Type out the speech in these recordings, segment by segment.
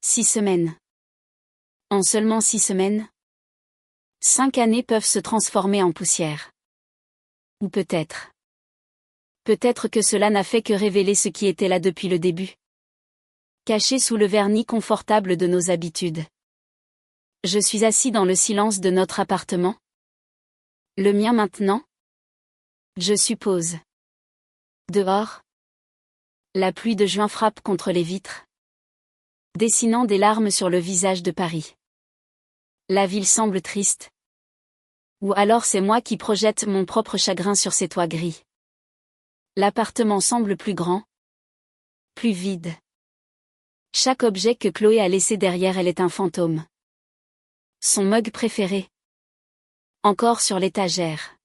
6 semaines. En seulement 6 semaines, 5 années peuvent se transformer en poussière. Ou peut-être. Peut-être que cela n'a fait que révéler ce qui était là depuis le début. Caché sous le vernis confortable de nos habitudes. Je suis assis dans le silence de notre appartement. Le mien maintenant? Je suppose. Dehors. La pluie de juin frappe contre les vitres, dessinant des larmes sur le visage de Paris. La ville semble triste. Ou alors c'est moi qui projette mon propre chagrin sur ses toits gris. L'appartement semble plus grand, plus vide. Chaque objet que Chloé a laissé derrière elle est un fantôme. Son mug préféré. Encore sur l'étagère.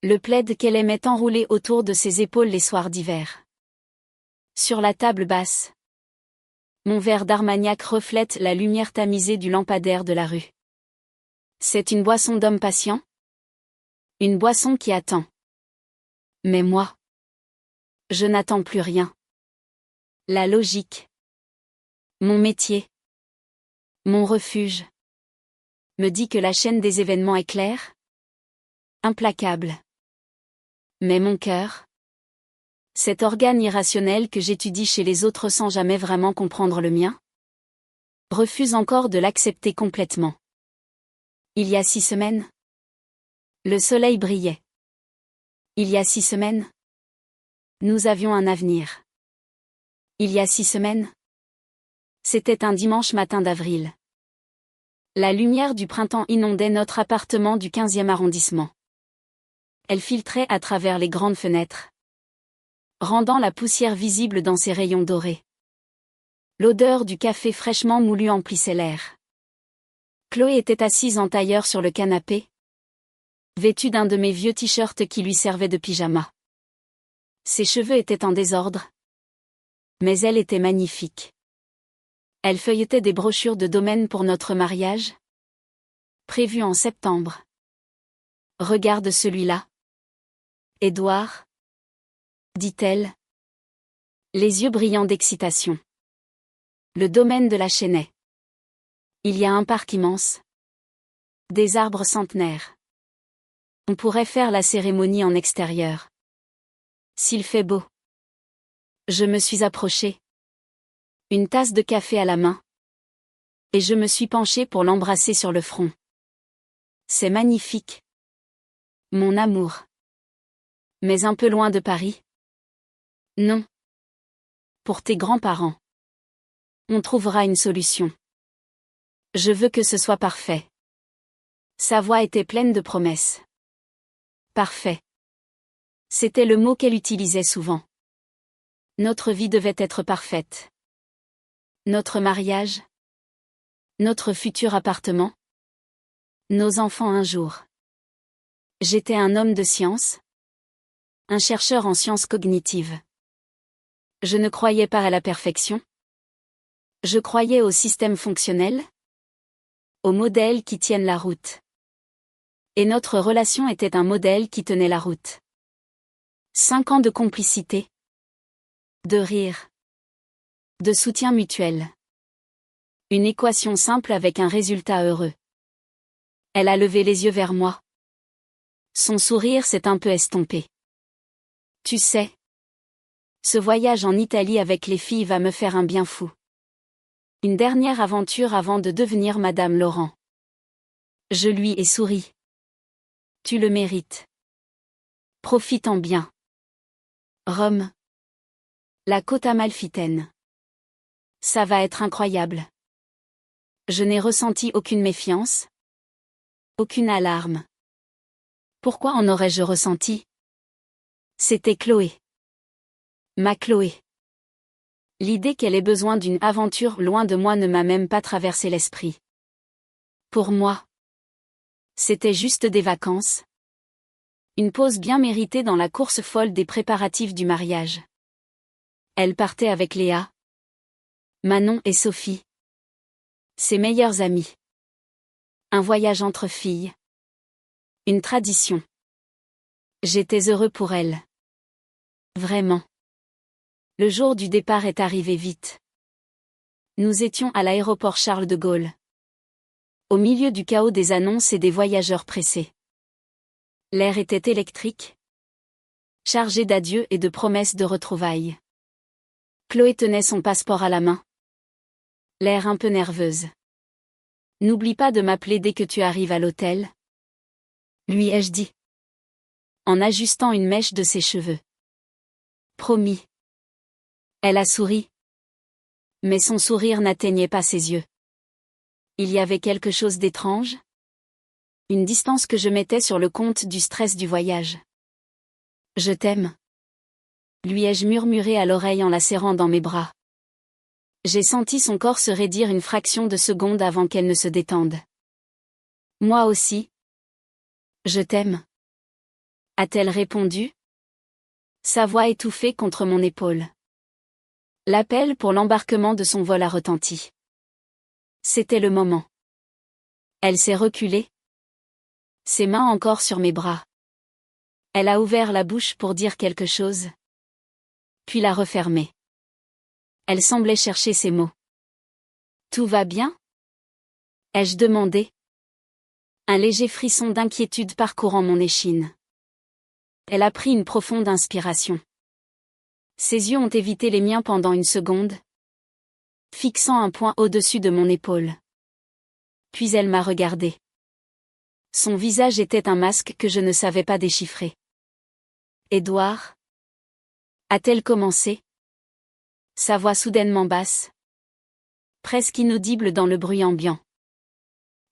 Le plaid qu'elle aimait enrouler autour de ses épaules les soirs d'hiver. Sur la table basse. Mon verre d'Armagnac reflète la lumière tamisée du lampadaire de la rue. C'est une boisson d'homme patient? Une boisson qui attend. Mais moi, je n'attends plus rien. La logique. Mon métier. Mon refuge. Me dit que la chaîne des événements est claire? Implacable. Mais mon cœur? Cet organe irrationnel que j'étudie chez les autres sans jamais vraiment comprendre le mien? Refuse encore de l'accepter complètement. Il y a 6 semaines? Le soleil brillait. Il y a 6 semaines? Nous avions un avenir. Il y a 6 semaines? C'était un dimanche matin d'avril. La lumière du printemps inondait notre appartement du 15e arrondissement. Elle filtrait à travers les grandes fenêtres, rendant la poussière visible dans ses rayons dorés. L'odeur du café fraîchement moulu emplissait l'air. Chloé était assise en tailleur sur le canapé, vêtue d'un de mes vieux t-shirts qui lui servaient de pyjama. Ses cheveux étaient en désordre, mais elle était magnifique. Elle feuilletait des brochures de domaine pour notre mariage, prévu en septembre. Regarde celui-là. Édouard, dit-elle, les yeux brillants d'excitation. Le domaine de la Chênaie. Il y a un parc immense. Des arbres centenaires. On pourrait faire la cérémonie en extérieur. S'il fait beau. Je me suis approchée. Une tasse de café à la main. Et je me suis penchée pour l'embrasser sur le front. C'est magnifique. Mon amour. Mais un peu loin de Paris? Non. Pour tes grands-parents. On trouvera une solution. Je veux que ce soit parfait. Sa voix était pleine de promesses. Parfait. C'était le mot qu'elle utilisait souvent. Notre vie devait être parfaite. Notre mariage. Notre futur appartement. Nos enfants un jour. J'étais un homme de science. Un chercheur en sciences cognitives. Je ne croyais pas à la perfection. Je croyais au système fonctionnel. Aux modèles qui tiennent la route. Et notre relation était un modèle qui tenait la route. 5 ans de complicité. De rire. De soutien mutuel. Une équation simple avec un résultat heureux. Elle a levé les yeux vers moi. Son sourire s'est un peu estompé. Tu sais. Ce voyage en Italie avec les filles va me faire un bien fou. Une dernière aventure avant de devenir Madame Laurent. Je lui ai souri. Tu le mérites. Profite-en bien. Rome. La côte amalfitaine. Ça va être incroyable. Je n'ai ressenti aucune méfiance. Aucune alarme. Pourquoi en aurais-je ressenti? C'était Chloé. Ma Chloé. L'idée qu'elle ait besoin d'une aventure loin de moi ne m'a même pas traversé l'esprit. Pour moi, c'était juste des vacances. Une pause bien méritée dans la course folle des préparatifs du mariage. Elle partait avec Léa, Manon et Sophie. Ses meilleures amies. Un voyage entre filles. Une tradition. J'étais heureux pour elle. Vraiment. Le jour du départ est arrivé vite. Nous étions à l'aéroport Charles de Gaulle. Au milieu du chaos des annonces et des voyageurs pressés. L'air était électrique, chargé d'adieux et de promesses de retrouvailles. Chloé tenait son passeport à la main. L'air un peu nerveuse. N'oublie pas de m'appeler dès que tu arrives à l'hôtel, lui ai-je dit, en ajustant une mèche de ses cheveux. Promis. Elle a souri. Mais son sourire n'atteignait pas ses yeux. Il y avait quelque chose d'étrange. Une distance que je mettais sur le compte du stress du voyage. Je t'aime. Lui ai-je murmuré à l'oreille en la serrant dans mes bras. J'ai senti son corps se raidir une fraction de seconde avant qu'elle ne se détende. Moi aussi. Je t'aime. A-t-elle répondu? Sa voix étouffée contre mon épaule. L'appel pour l'embarquement de son vol a retenti. C'était le moment. Elle s'est reculée. Ses mains encore sur mes bras. Elle a ouvert la bouche pour dire quelque chose. Puis l'a refermée. Elle semblait chercher ses mots. Tout va bien? Ai-je demandé? Un léger frisson d'inquiétude parcourant mon échine. Elle a pris une profonde inspiration. Ses yeux ont évité les miens pendant une seconde, fixant un point au-dessus de mon épaule. Puis elle m'a regardé. Son visage était un masque que je ne savais pas déchiffrer. Édouard? A-t-elle commencé? Sa voix soudainement basse. Presque inaudible dans le bruit ambiant.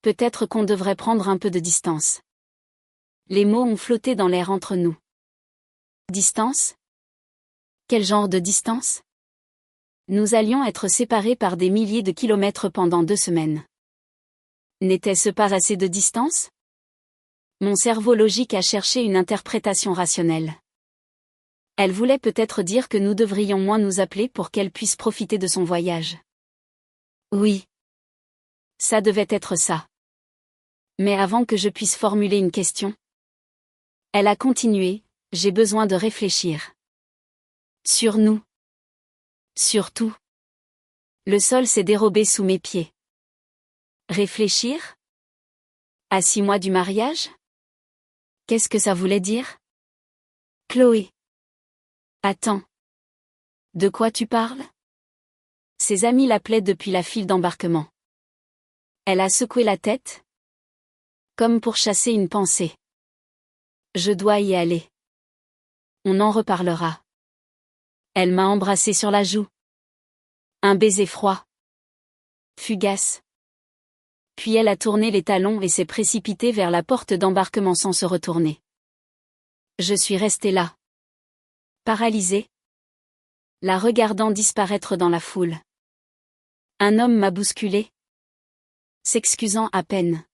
Peut-être qu'on devrait prendre un peu de distance. Les mots ont flotté dans l'air entre nous. Distance? Quel genre de distance? Nous allions être séparés par des milliers de kilomètres pendant 2 semaines. N'était-ce pas assez de distance? Mon cerveau logique a cherché une interprétation rationnelle. Elle voulait peut-être dire que nous devrions moins nous appeler pour qu'elle puisse profiter de son voyage. Oui. Ça devait être ça. Mais avant que je puisse formuler une question, elle a continué, j'ai besoin de réfléchir. Sur nous. Surtout. Le sol s'est dérobé sous mes pieds. Réfléchir? À 6 mois du mariage? Qu'est-ce que ça voulait dire? Chloé. Attends. De quoi tu parles? Ses amis l'appelaient depuis la file d'embarquement. Elle a secoué la tête, comme pour chasser une pensée. Je dois y aller. On en reparlera. Elle m'a embrassé sur la joue. Un baiser froid. Fugace. Puis elle a tourné les talons et s'est précipitée vers la porte d'embarquement sans se retourner. Je suis restée là. Paralysée. La regardant disparaître dans la foule. Un homme m'a bousculée. S'excusant à peine.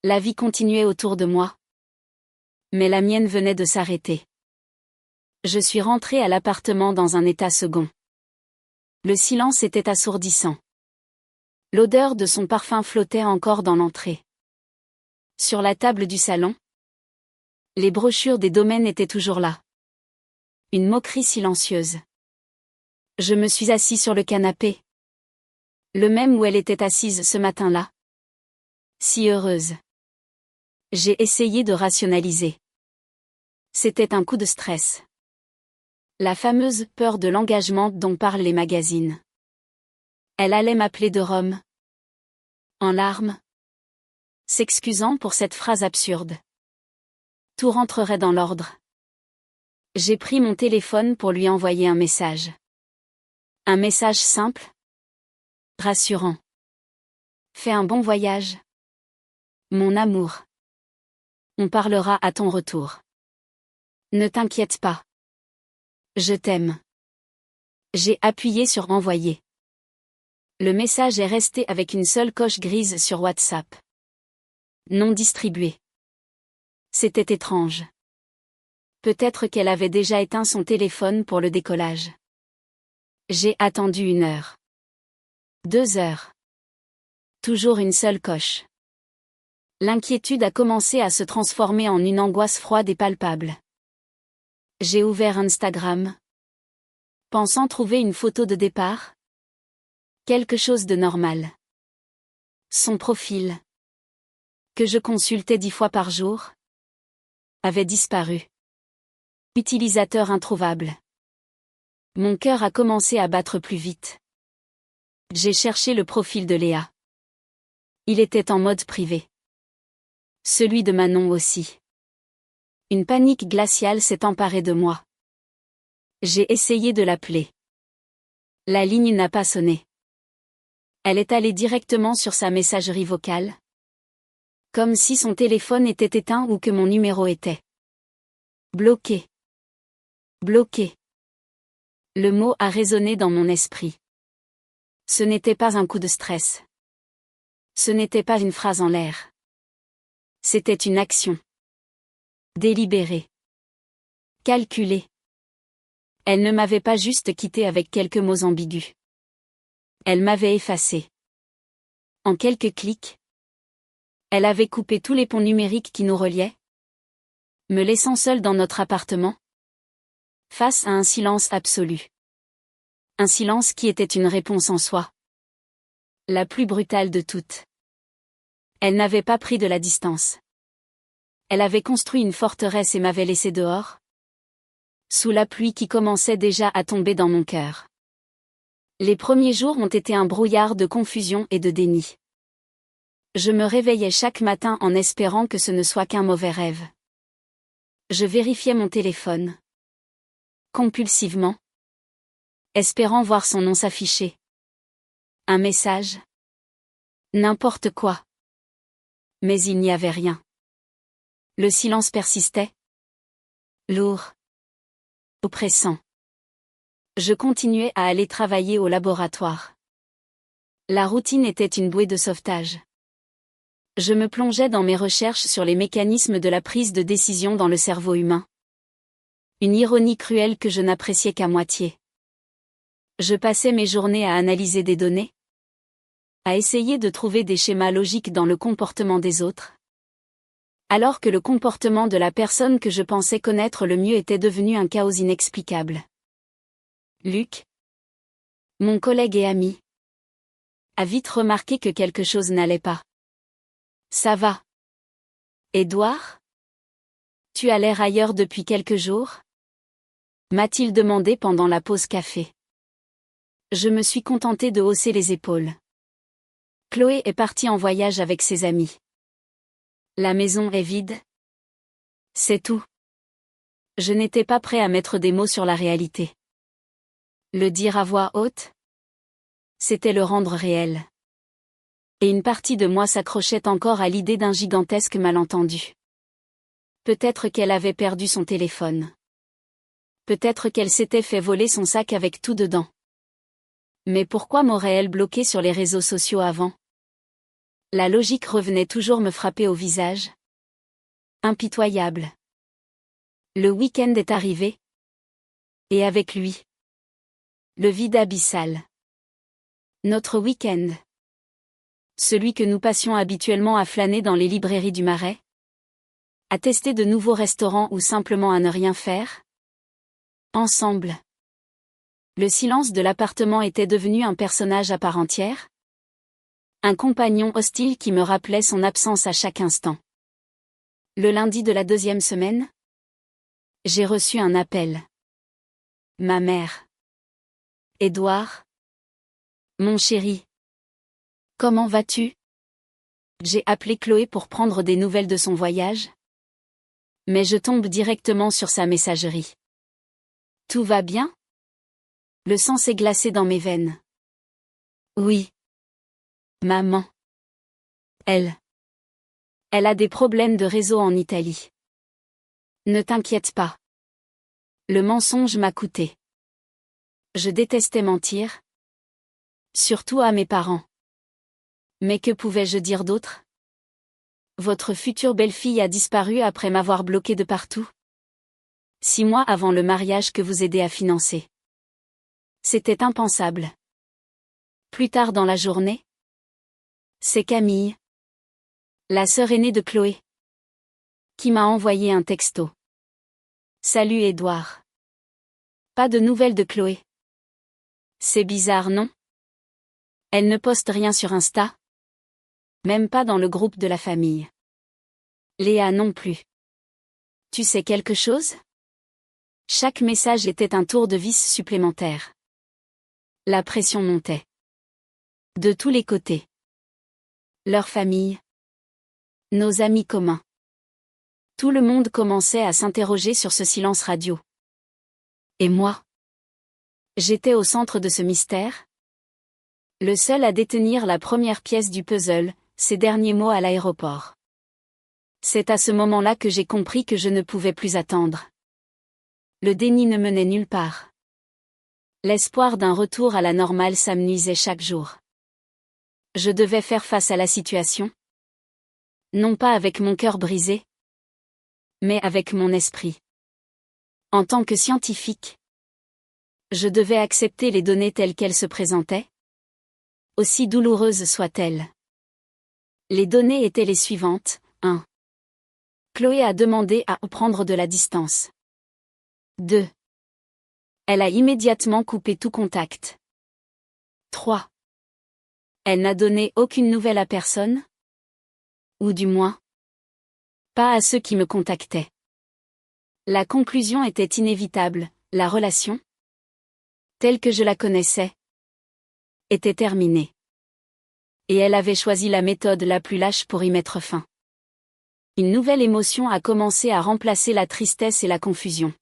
La vie continuait autour de moi. Mais la mienne venait de s'arrêter. Je suis rentrée à l'appartement dans un état second. Le silence était assourdissant. L'odeur de son parfum flottait encore dans l'entrée. Sur la table du salon, les brochures des domaines étaient toujours là. Une moquerie silencieuse. Je me suis assis sur le canapé. Le même où elle était assise ce matin-là. Si heureuse. J'ai essayé de rationaliser. C'était un coup de stress. La fameuse peur de l'engagement dont parlent les magazines. Elle allait m'appeler de Rome. En larmes. S'excusant pour cette phrase absurde. Tout rentrerait dans l'ordre. J'ai pris mon téléphone pour lui envoyer un message. Un message simple. Rassurant. Fais un bon voyage. Mon amour. On parlera à ton retour. Ne t'inquiète pas. Je t'aime. J'ai appuyé sur envoyer. Le message est resté avec une seule coche grise sur WhatsApp. Non distribué. C'était étrange. Peut-être qu'elle avait déjà éteint son téléphone pour le décollage. J'ai attendu 1 heure. 2 heures. Toujours une seule coche. L'inquiétude a commencé à se transformer en une angoisse froide et palpable. J'ai ouvert Instagram. Pensant trouver une photo de départ. Quelque chose de normal. Son profil, que je consultais 10 fois par jour, avait disparu. Utilisateur introuvable. Mon cœur a commencé à battre plus vite. J'ai cherché le profil de Léa. Il était en mode privé. Celui de Manon aussi. Une panique glaciale s'est emparée de moi. J'ai essayé de l'appeler. La ligne n'a pas sonné. Elle est allée directement sur sa messagerie vocale. Comme si son téléphone était éteint ou que mon numéro était bloqué. Bloqué. Le mot a résonné dans mon esprit. Ce n'était pas un coup de stress. Ce n'était pas une phrase en l'air. C'était une action. Délibérée. Calculée. Elle ne m'avait pas juste quitté avec quelques mots ambigus. Elle m'avait effacé. En quelques clics. Elle avait coupé tous les ponts numériques qui nous reliaient, me laissant seule dans notre appartement, face à un silence absolu. Un silence qui était une réponse en soi. La plus brutale de toutes. Elle n'avait pas pris de la distance. Elle avait construit une forteresse et m'avait laissé dehors, sous la pluie qui commençait déjà à tomber dans mon cœur. Les premiers jours ont été un brouillard de confusion et de déni. Je me réveillais chaque matin en espérant que ce ne soit qu'un mauvais rêve. Je vérifiais mon téléphone. Compulsivement. Espérant voir son nom s'afficher. Un message. N'importe quoi. Mais il n'y avait rien. Le silence persistait. Lourd. Oppressant. Je continuais à aller travailler au laboratoire. La routine était une bouée de sauvetage. Je me plongeais dans mes recherches sur les mécanismes de la prise de décision dans le cerveau humain. Une ironie cruelle que je n'appréciais qu'à moitié. Je passais mes journées à analyser des données, à essayer de trouver des schémas logiques dans le comportement des autres, alors que le comportement de la personne que je pensais connaître le mieux était devenu un chaos inexplicable. Luc, mon collègue et ami, a vite remarqué que quelque chose n'allait pas. Ça va. Édouard? Tu as l'air ailleurs depuis quelques jours? M'a-t-il demandé pendant la pause café. Je me suis contentée de hausser les épaules. Chloé est partie en voyage avec ses amis. La maison est vide. C'est tout. Je n'étais pas prêt à mettre des mots sur la réalité. Le dire à voix haute? C'était le rendre réel. Et une partie de moi s'accrochait encore à l'idée d'un gigantesque malentendu. Peut-être qu'elle avait perdu son téléphone. Peut-être qu'elle s'était fait voler son sac avec tout dedans. Mais pourquoi m'aurait-elle bloqué sur les réseaux sociaux avant? La logique revenait toujours me frapper au visage. Impitoyable. Le week-end est arrivé. Et avec lui, le vide abyssal. Notre week-end. Celui que nous passions habituellement à flâner dans les librairies du Marais? À tester de nouveaux restaurants ou simplement à ne rien faire? Ensemble. Le silence de l'appartement était devenu un personnage à part entière? Un compagnon hostile qui me rappelait son absence à chaque instant. Le lundi de la 2e semaine? J'ai reçu un appel. Ma mère. Édouard? Mon chéri. Comment vas-tu? J'ai appelé Chloé pour prendre des nouvelles de son voyage. Mais je tombe directement sur sa messagerie. Tout va bien? Le sang s'est glacé dans mes veines. Oui. Maman. Elle a des problèmes de réseau en Italie. Ne t'inquiète pas. Le mensonge m'a coûté. Je détestais mentir. Surtout à mes parents. Mais que pouvais-je dire d'autre? Votre future belle-fille a disparu après m'avoir bloqué de partout. 6 mois avant le mariage que vous aidez à financer. C'était impensable. Plus tard dans la journée, c'est Camille, la sœur aînée de Chloé, qui m'a envoyé un texto. Salut Édouard. Pas de nouvelles de Chloé. C'est bizarre, non? Elle ne poste rien sur Insta. Même pas dans le groupe de la famille. Léa non plus. Tu sais quelque chose? Chaque message était un tour de vis supplémentaire. La pression montait. De tous les côtés. Leur famille. Nos amis communs. Tout le monde commençait à s'interroger sur ce silence radio. Et moi? J'étais au centre de ce mystère? Le seul à détenir la première pièce du puzzle, ces derniers mots à l'aéroport. C'est à ce moment-là que j'ai compris que je ne pouvais plus attendre. Le déni ne menait nulle part. L'espoir d'un retour à la normale s'amenuisait chaque jour. Je devais faire face à la situation. Non pas avec mon cœur brisé, mais avec mon esprit. En tant que scientifique, je devais accepter les données telles qu'elles se présentaient, aussi douloureuses soient-elles. Les données étaient les suivantes. 1. Chloé a demandé à prendre de la distance. 2. Elle a immédiatement coupé tout contact. 3. Elle n'a donné aucune nouvelle à personne? Ou du moins, pas à ceux qui me contactaient. La conclusion était inévitable, la relation, telle que je la connaissais, était terminée. Et elle avait choisi la méthode la plus lâche pour y mettre fin. Une nouvelle émotion a commencé à remplacer la tristesse et la confusion.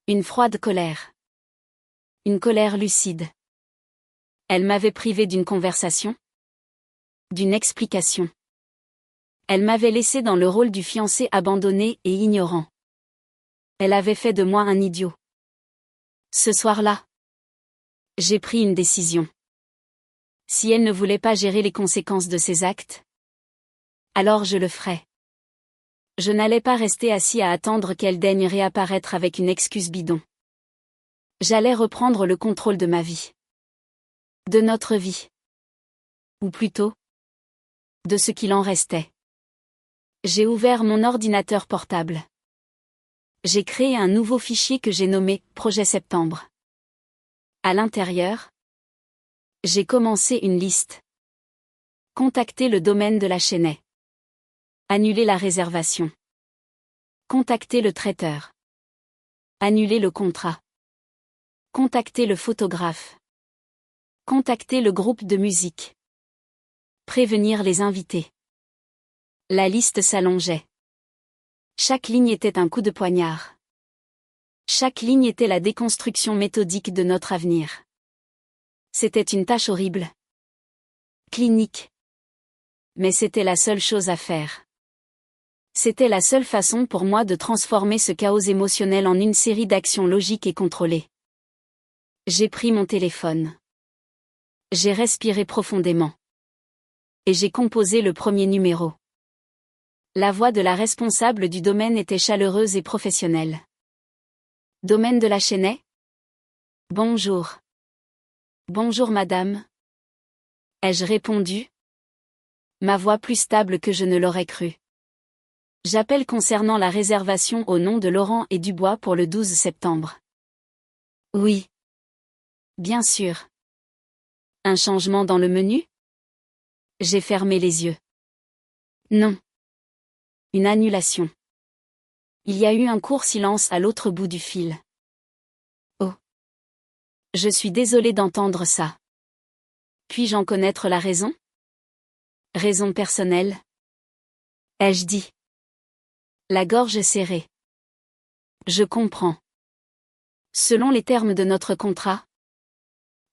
Une froide colère. Une colère lucide. Elle m'avait privé d'une conversation, d'une explication. Elle m'avait laissé dans le rôle du fiancé abandonné et ignorant. Elle avait fait de moi un idiot. Ce soir-là, j'ai pris une décision. Si elle ne voulait pas gérer les conséquences de ses actes, alors je le ferais. Je n'allais pas rester assis à attendre qu'elle daigne réapparaître avec une excuse bidon. J'allais reprendre le contrôle de ma vie. De notre vie. Ou plutôt, de ce qu'il en restait. J'ai ouvert mon ordinateur portable. J'ai créé un nouveau fichier que j'ai nommé « Projet Septembre ». À l'intérieur, j'ai commencé une liste. Contacter le domaine de la Chênaie. Annuler la réservation. Contacter le traiteur. Annuler le contrat. Contacter le photographe. Contacter le groupe de musique. Prévenir les invités. La liste s'allongeait. Chaque ligne était un coup de poignard. Chaque ligne était la déconstruction méthodique de notre avenir. C'était une tâche horrible. Clinique. Mais c'était la seule chose à faire. C'était la seule façon pour moi de transformer ce chaos émotionnel en une série d'actions logiques et contrôlées. J'ai pris mon téléphone. J'ai respiré profondément. Et j'ai composé le premier numéro. La voix de la responsable du domaine était chaleureuse et professionnelle. Domaine de la Chênaie? Bonjour. Bonjour madame. Ai-je répondu? Ma voix plus stable que je ne l'aurais cru. J'appelle concernant la réservation au nom de Laurent et Dubois pour le 12 septembre. Oui. Bien sûr. Un changement dans le menu? J'ai fermé les yeux. Non. Une annulation. Il y a eu un court silence à l'autre bout du fil. Oh. Je suis désolée d'entendre ça. Puis-je en connaître la raison? Raison personnelle? Ai-je dit. La gorge serrée. Je comprends. Selon les termes de notre contrat,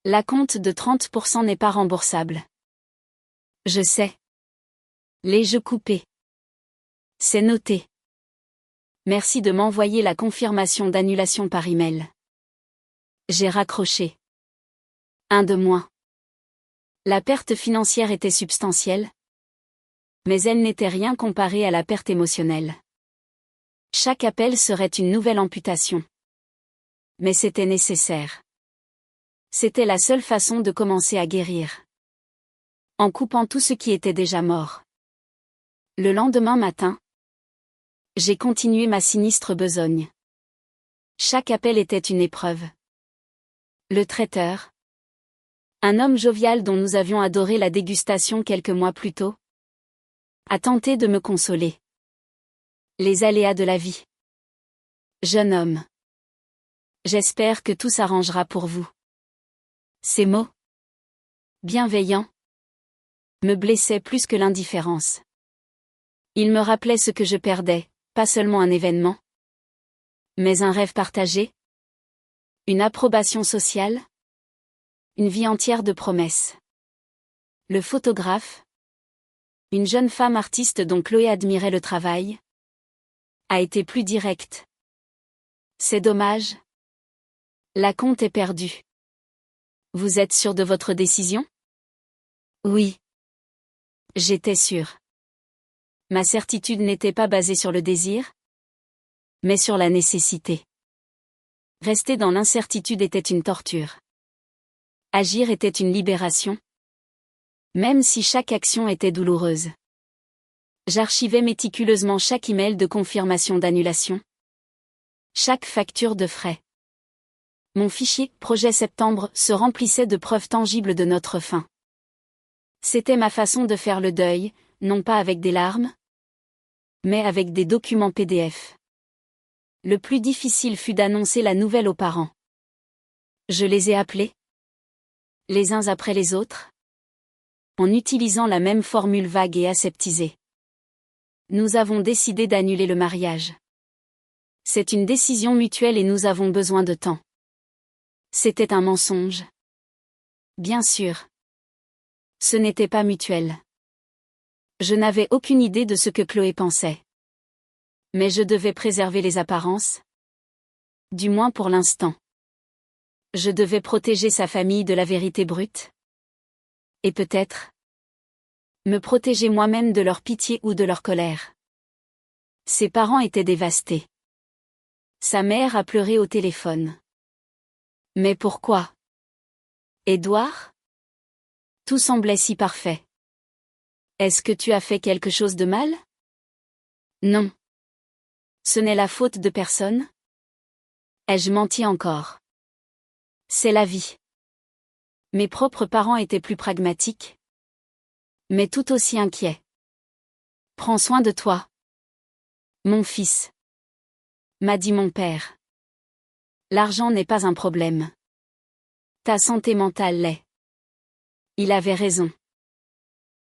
l'acompte de 30% n'est pas remboursable. Je sais. Les jeux coupés. C'est noté. Merci de m'envoyer la confirmation d'annulation par email. J'ai raccroché. Un de moins. La perte financière était substantielle, mais elle n'était rien comparée à la perte émotionnelle. Chaque appel serait une nouvelle amputation. Mais c'était nécessaire. C'était la seule façon de commencer à guérir. En coupant tout ce qui était déjà mort. Le lendemain matin, j'ai continué ma sinistre besogne. Chaque appel était une épreuve. Le traiteur. Un homme jovial dont nous avions adoré la dégustation quelques mois plus tôt a tenté de me consoler. Les aléas de la vie. Jeune homme. J'espère que tout s'arrangera pour vous. Ces mots, bienveillants, me blessaient plus que l'indifférence. Ils me rappelaient ce que je perdais, pas seulement un événement, mais un rêve partagé, une approbation sociale, une vie entière de promesses. Le photographe, une jeune femme artiste dont Chloé admirait le travail, a été plus direct. C'est dommage. La compte est perdue. Vous êtes sûr de votre décision? Oui. J'étais sûre. Ma certitude n'était pas basée sur le désir, mais sur la nécessité. Rester dans l'incertitude était une torture. Agir était une libération, même si chaque action était douloureuse. J'archivais méticuleusement chaque email de confirmation d'annulation, chaque facture de frais. Mon fichier « Projet Septembre » se remplissait de preuves tangibles de notre fin. C'était ma façon de faire le deuil, non pas avec des larmes, mais avec des documents PDF. Le plus difficile fut d'annoncer la nouvelle aux parents. Je les ai appelés, les uns après les autres, en utilisant la même formule vague et aseptisée. Nous avons décidé d'annuler le mariage. C'est une décision mutuelle et nous avons besoin de temps. C'était un mensonge. Bien sûr. Ce n'était pas mutuel. Je n'avais aucune idée de ce que Chloé pensait. Mais je devais préserver les apparences. Du moins pour l'instant. Je devais protéger sa famille de la vérité brute. Et peut-être me protéger moi-même de leur pitié ou de leur colère. Ses parents étaient dévastés. Sa mère a pleuré au téléphone. Mais pourquoi? Édouard? Tout semblait si parfait. Est-ce que tu as fait quelque chose de mal? Non. Ce n'est la faute de personne? Ai-je menti encore? C'est la vie. Mes propres parents étaient plus pragmatiques, mais tout aussi inquiets. Prends soin de toi, mon fils, m'a dit mon père. L'argent n'est pas un problème. Ta santé mentale l'est. Il avait raison.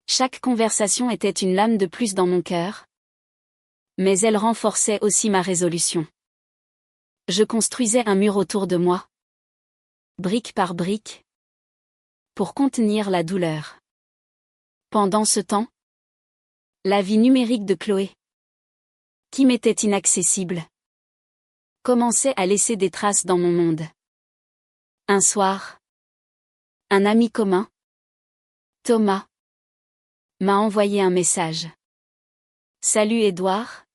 Chaque conversation était une lame de plus dans mon cœur, mais elle renforçait aussi ma résolution. Je construisais un mur autour de moi, brique par brique, pour contenir la douleur. Pendant ce temps, la vie numérique de Chloé, qui m'était inaccessible, commençait à laisser des traces dans mon monde. Un soir, un ami commun, Thomas, m'a envoyé un message. Salut Édouard.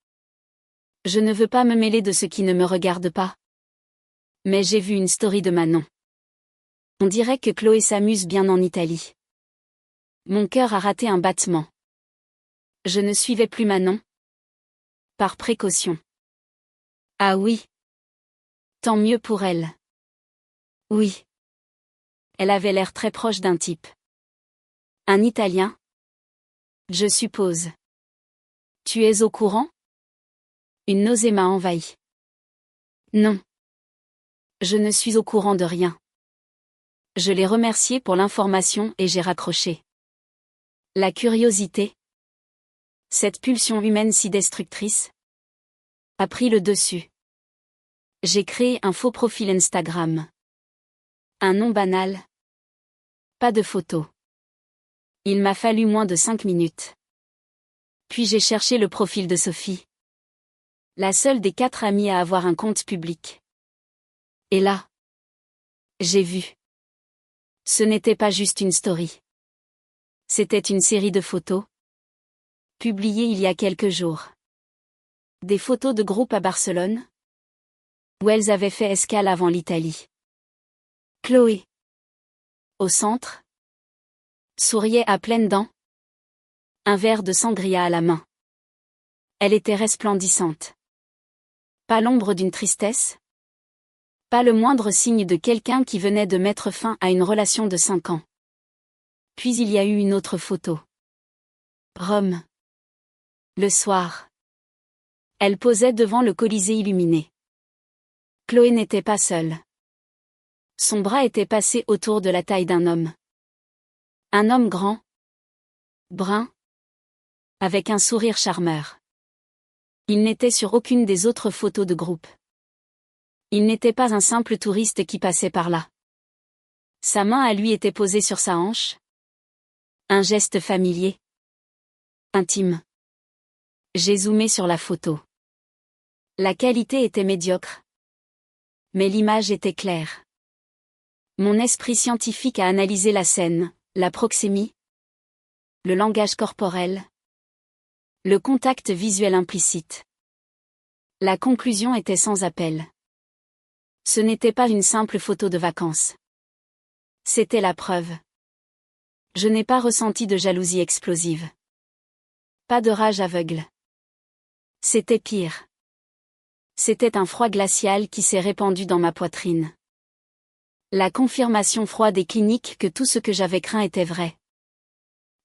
Je ne veux pas me mêler de ce qui ne me regarde pas. Mais j'ai vu une story de Manon. On dirait que Chloé s'amuse bien en Italie. Mon cœur a raté un battement. Je ne suivais plus Manon. Par précaution. Ah oui. Tant mieux pour elle. Oui. Elle avait l'air très proche d'un type. Un Italien? Je suppose. Tu es au courant? Une nausée m'a envahi. Non. Je ne suis au courant de rien. Je l'ai remercié pour l'information et j'ai raccroché. La curiosité, cette pulsion humaine si destructrice, a pris le dessus. J'ai créé un faux profil Instagram. Un nom banal. Pas de photo. Il m'a fallu moins de 5 minutes. Puis j'ai cherché le profil de Sophie. La seule des 4 amies à avoir un compte public. Et là, j'ai vu. Ce n'était pas juste une story. C'était une série de photos, publiées il y a quelques jours. Des photos de groupe à Barcelone, où elles avaient fait escale avant l'Italie. Chloé, au centre, souriait à pleines dents, un verre de sangria à la main. Elle était resplendissante. Pas l'ombre d'une tristesse. Pas le moindre signe de quelqu'un qui venait de mettre fin à une relation de 5 ans. Puis il y a eu une autre photo. Rome. Le soir. Elle posait devant le Colisée illuminé. Chloé n'était pas seule. Son bras était passé autour de la taille d'un homme. Un homme grand, brun, avec un sourire charmeur. Il n'était sur aucune des autres photos de groupe. Il n'était pas un simple touriste qui passait par là. Sa main à lui était posée sur sa hanche. Un geste familier. Intime. J'ai zoomé sur la photo. La qualité était médiocre. Mais l'image était claire. Mon esprit scientifique a analysé la scène, la proxémie, le langage corporel, le contact visuel implicite. La conclusion était sans appel. Ce n'était pas une simple photo de vacances. C'était la preuve. Je n'ai pas ressenti de jalousie explosive. Pas de rage aveugle. C'était pire. C'était un froid glacial qui s'est répandu dans ma poitrine. La confirmation froide et clinique que tout ce que j'avais craint était vrai.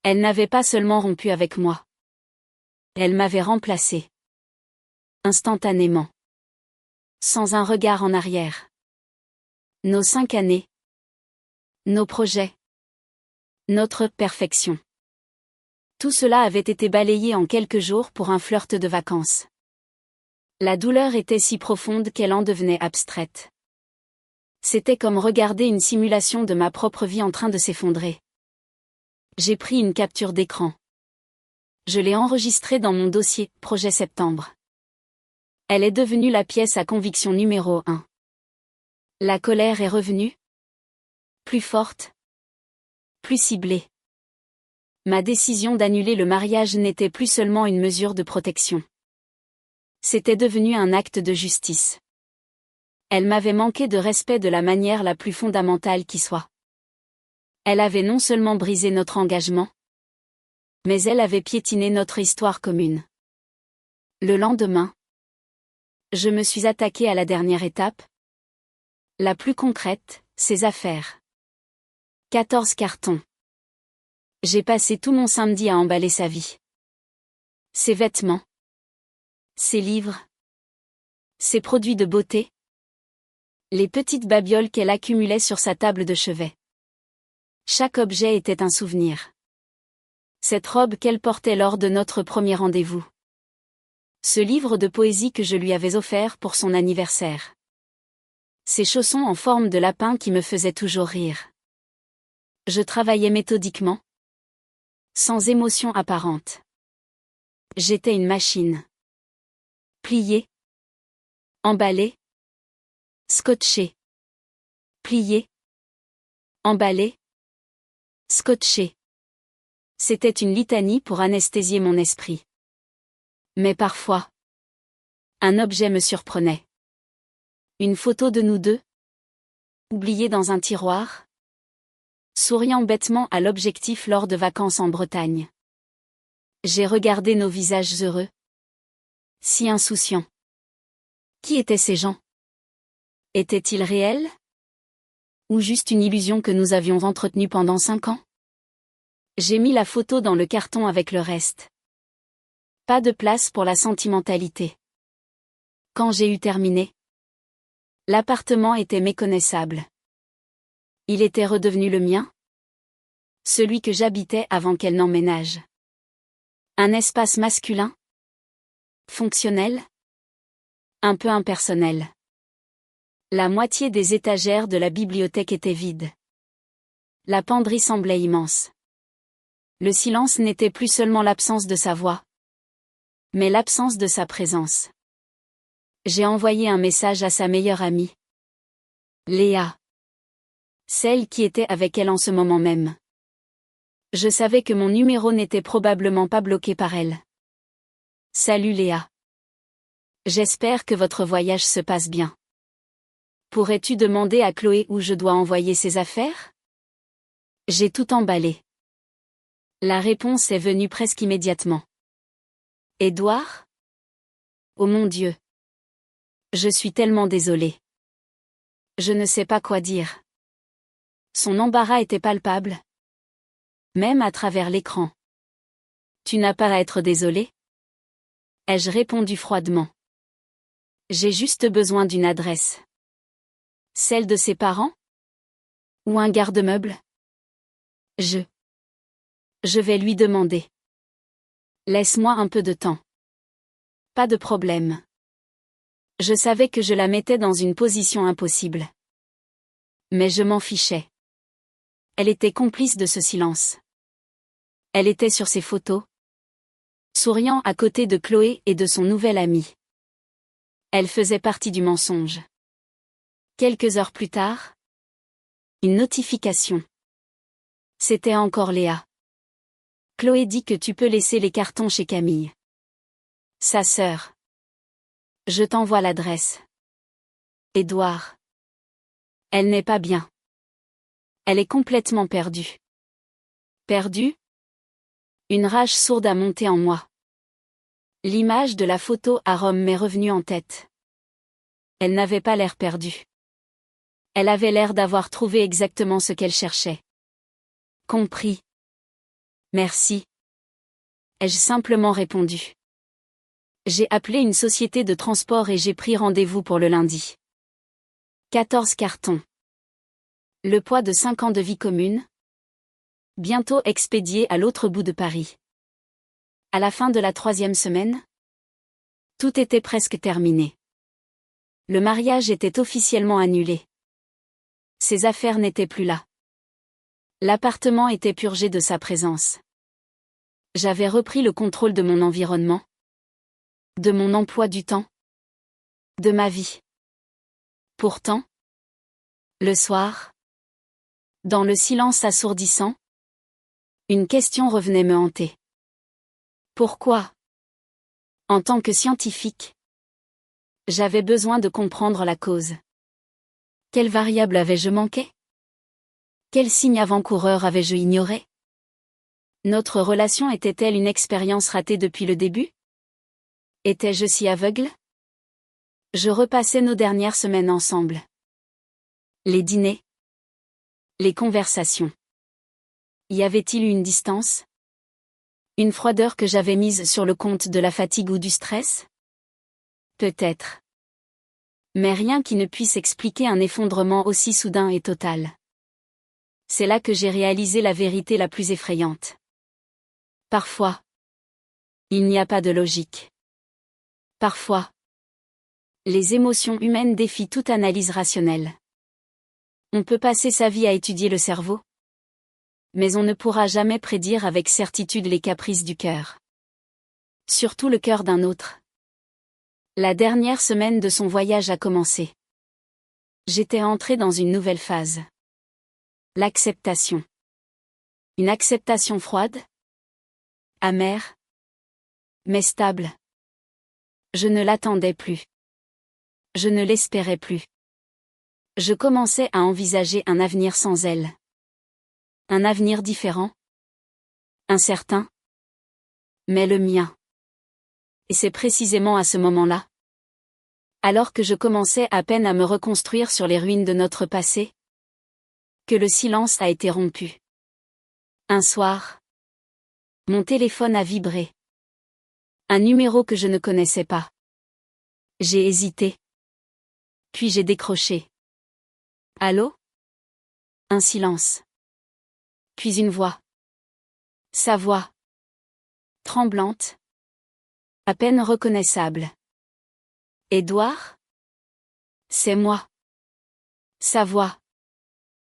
Elle n'avait pas seulement rompu avec moi. Elle m'avait remplacé. Instantanément. Sans un regard en arrière. Nos 5 années. Nos projets. Notre perfection. Tout cela avait été balayé en quelques jours pour un flirt de vacances. La douleur était si profonde qu'elle en devenait abstraite. C'était comme regarder une simulation de ma propre vie en train de s'effondrer. J'ai pris une capture d'écran. Je l'ai enregistrée dans mon dossier « Projet Septembre ». Elle est devenue la pièce à conviction numéro 1. La colère est revenue. Plus forte. Plus ciblée. Ma décision d'annuler le mariage n'était plus seulement une mesure de protection. C'était devenu un acte de justice. Elle m'avait manqué de respect de la manière la plus fondamentale qui soit. Elle avait non seulement brisé notre engagement, mais elle avait piétiné notre histoire commune. Le lendemain, je me suis attaquée à la dernière étape, la plus concrète, ses affaires. 14 cartons. J'ai passé tout mon samedi à emballer sa vie. Ses vêtements. Ses livres. Ses produits de beauté. Les petites babioles qu'elle accumulait sur sa table de chevet. Chaque objet était un souvenir. Cette robe qu'elle portait lors de notre premier rendez-vous. Ce livre de poésie que je lui avais offert pour son anniversaire. Ces chaussons en forme de lapin qui me faisaient toujours rire. Je travaillais méthodiquement. Sans émotion apparente. J'étais une machine. Plier. Emballer. Scotcher. Plier. Emballer. Scotcher. C'était une litanie pour anesthésier mon esprit. Mais parfois, un objet me surprenait. Une photo de nous deux, oubliée dans un tiroir, souriant bêtement à l'objectif lors de vacances en Bretagne. J'ai regardé nos visages heureux, si insouciants. Qui étaient ces gens? Étaient-ils réels? Ou juste une illusion que nous avions entretenue pendant 5 ans? J'ai mis la photo dans le carton avec le reste. Pas de place pour la sentimentalité. Quand j'ai eu terminé, l'appartement était méconnaissable. Il était redevenu le mien? Celui que j'habitais avant qu'elle n'emménage. Un espace masculin? Fonctionnel? Un peu impersonnel. La moitié des étagères de la bibliothèque étaient vides. La penderie semblait immense. Le silence n'était plus seulement l'absence de sa voix, mais l'absence de sa présence. J'ai envoyé un message à sa meilleure amie. Léa. Celle qui était avec elle en ce moment même. Je savais que mon numéro n'était probablement pas bloqué par elle. Salut Léa. J'espère que votre voyage se passe bien. Pourrais-tu demander à Chloé où je dois envoyer ses affaires? J'ai tout emballé. La réponse est venue presque immédiatement. Édouard? Oh mon Dieu. Je suis tellement désolée. Je ne sais pas quoi dire. Son embarras était palpable. Même à travers l'écran. Tu n'as pas à être désolé? Ai-je répondu froidement. J'ai juste besoin d'une adresse. Celle de ses parents? Ou un garde-meuble? Je vais lui demander. Laisse-moi un peu de temps. Pas de problème. Je savais que je la mettais dans une position impossible. Mais je m'en fichais. Elle était complice de ce silence. Elle était sur ses photos, souriant à côté de Chloé et de son nouvel ami. Elle faisait partie du mensonge. Quelques heures plus tard, une notification. C'était encore Léa. Chloé dit que tu peux laisser les cartons chez Camille. Sa sœur. Je t'envoie l'adresse. Édouard. Elle n'est pas bien. Elle est complètement perdue. Perdue? Une rage sourde a monté en moi. L'image de la photo à Rome m'est revenue en tête. Elle n'avait pas l'air perdue. Elle avait l'air d'avoir trouvé exactement ce qu'elle cherchait. Compris. Merci. Ai-je simplement répondu. J'ai appelé une société de transport et j'ai pris rendez-vous pour le lundi. 14 cartons. Le poids de 5 ans de vie commune. Bientôt expédié à l'autre bout de Paris. À la fin de la 3e semaine, tout était presque terminé. Le mariage était officiellement annulé. Ses affaires n'étaient plus là. L'appartement était purgé de sa présence. J'avais repris le contrôle de mon environnement, de mon emploi du temps, de ma vie. Pourtant, le soir, dans le silence assourdissant, une question revenait me hanter. Pourquoi? En tant que scientifique, j'avais besoin de comprendre la cause. Quelle variable avais-je manqué? Quel signe avant-coureur avais-je ignoré? Notre relation était-elle une expérience ratée depuis le début? Étais-je si aveugle? Je repassais nos dernières semaines ensemble. Les dîners. Les conversations. Y avait-il eu une distance? Une froideur que j'avais mise sur le compte de la fatigue ou du stress? Peut-être. Mais rien qui ne puisse expliquer un effondrement aussi soudain et total. C'est là que j'ai réalisé la vérité la plus effrayante. Parfois, il n'y a pas de logique. Parfois, les émotions humaines défient toute analyse rationnelle. On peut passer sa vie à étudier le cerveau, mais on ne pourra jamais prédire avec certitude les caprices du cœur. Surtout le cœur d'un autre. La dernière semaine de son voyage a commencé. J'étais entrée dans une nouvelle phase. L'acceptation. Une acceptation froide, amère, mais stable. Je ne l'attendais plus. Je ne l'espérais plus. Je commençais à envisager un avenir sans elle. Un avenir différent. Incertain. Mais le mien. Et c'est précisément à ce moment-là, alors que je commençais à peine à me reconstruire sur les ruines de notre passé, que le silence a été rompu. Un soir, mon téléphone a vibré. Un numéro que je ne connaissais pas. J'ai hésité. Puis j'ai décroché. Allô? Un silence. Puis une voix. Sa voix. Tremblante. À peine reconnaissable. Édouard? C'est moi. Sa voix.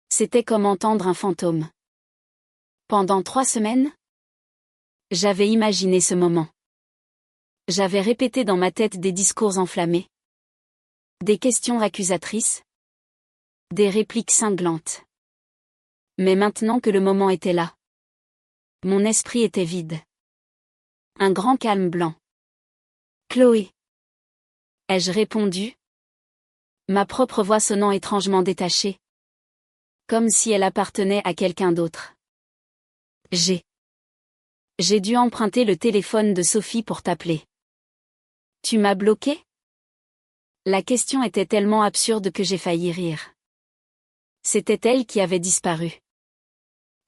C'était comme entendre un fantôme. Pendant 3 semaines, j'avais imaginé ce moment. J'avais répété dans ma tête des discours enflammés. Des questions accusatrices. Des répliques cinglantes. Mais maintenant que le moment était là, mon esprit était vide. Un grand calme blanc. Chloé. Ai-je répondu? Ma propre voix sonnant étrangement détachée. Comme si elle appartenait à quelqu'un d'autre. J'ai dû emprunter le téléphone de Sophie pour t'appeler. Tu m'as bloqué? La question était tellement absurde que j'ai failli rire. C'était elle qui avait disparu.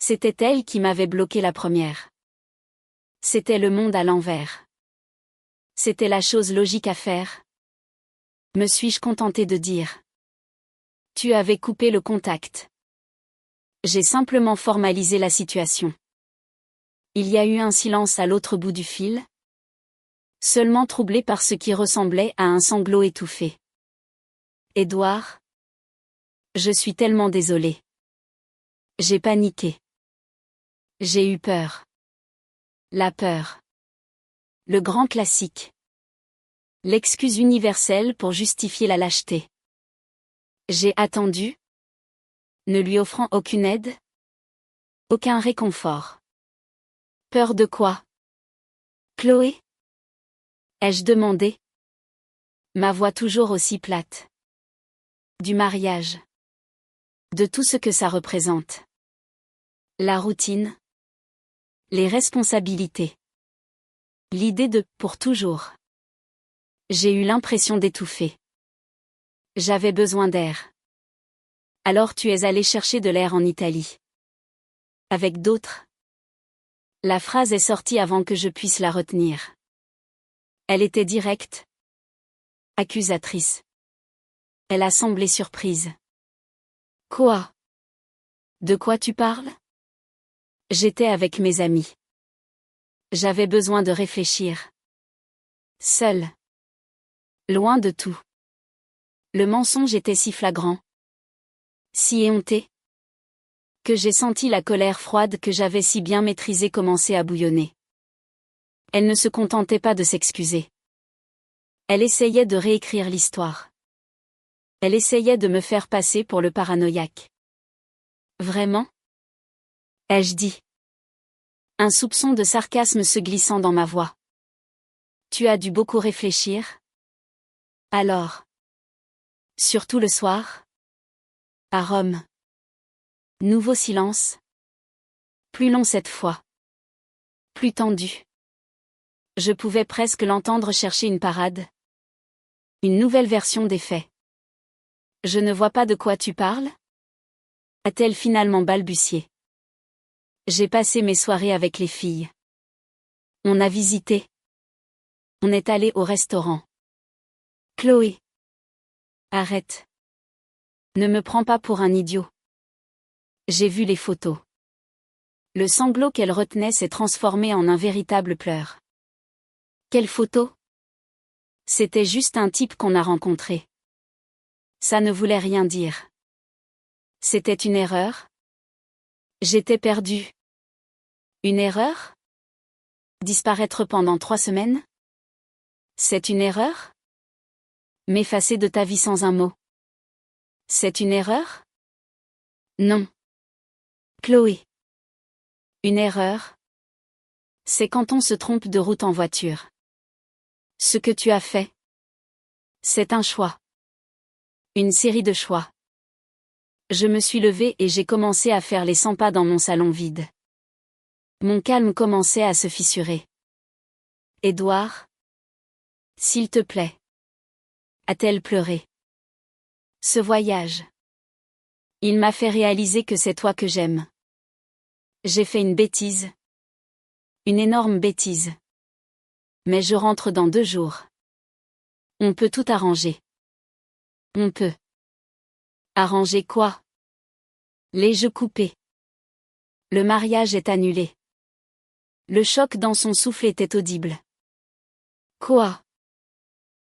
C'était elle qui m'avait bloqué la première. C'était le monde à l'envers. C'était la chose logique à faire. Me suis-je contenté de dire. Tu avais coupé le contact. J'ai simplement formalisé la situation. Il y a eu un silence à l'autre bout du fil, seulement troublé par ce qui ressemblait à un sanglot étouffé. Édouard, je suis tellement désolée. J'ai paniqué. J'ai eu peur. La peur. Le grand classique. L'excuse universelle pour justifier la lâcheté. J'ai attendu, ne lui offrant aucune aide, aucun réconfort. Peur de quoi? Chloé? Ai-je demandé? Ma voix toujours aussi plate. Du mariage. De tout ce que ça représente. La routine. Les responsabilités. L'idée de « pour toujours ». J'ai eu l'impression d'étouffer. J'avais besoin d'air. Alors tu es allé chercher de l'air en Italie. Avec d'autres. La phrase est sortie avant que je puisse la retenir. Elle était directe. Accusatrice. Elle a semblé surprise. Quoi? De quoi tu parles? J'étais avec mes amis. J'avais besoin de réfléchir. Seule. Loin de tout. Le mensonge était si flagrant. Si éhonté. Que j'ai senti la colère froide que j'avais si bien maîtrisée commencer à bouillonner. Elle ne se contentait pas de s'excuser. Elle essayait de réécrire l'histoire. Elle essayait de me faire passer pour le paranoïaque. Vraiment? Ai-je dit. Un soupçon de sarcasme se glissant dans ma voix. Tu as dû beaucoup réfléchir? Alors. Surtout le soir? À Rome. Nouveau silence. Plus long cette fois. Plus tendu. Je pouvais presque l'entendre chercher une parade. Une nouvelle version des faits. Je ne vois pas de quoi tu parles? A-t-elle finalement balbutié? J'ai passé mes soirées avec les filles. On a visité. On est allé au restaurant. Chloé. Arrête. Ne me prends pas pour un idiot. J'ai vu les photos. Le sanglot qu'elle retenait s'est transformé en un véritable pleur. Quelle photo? C'était juste un type qu'on a rencontré. Ça ne voulait rien dire. C'était une erreur? J'étais perdue. Une erreur? Disparaître pendant 3 semaines? C'est une erreur? M'effacer de ta vie sans un mot. C'est une erreur? Non. Chloé. Une erreur? C'est quand on se trompe de route en voiture. Ce que tu as fait. C'est un choix. Une série de choix. Je me suis levée et j'ai commencé à faire les 100 pas dans mon salon vide. Mon calme commençait à se fissurer. Édouard? S'il te plaît. A-t-elle pleuré? Ce voyage. Il m'a fait réaliser que c'est toi que j'aime. J'ai fait une bêtise. Une énorme bêtise. Mais je rentre dans 2 jours. On peut tout arranger. On peut. Arranger quoi? Les jeux coupés. Le mariage est annulé. Le choc dans son souffle était audible. Quoi?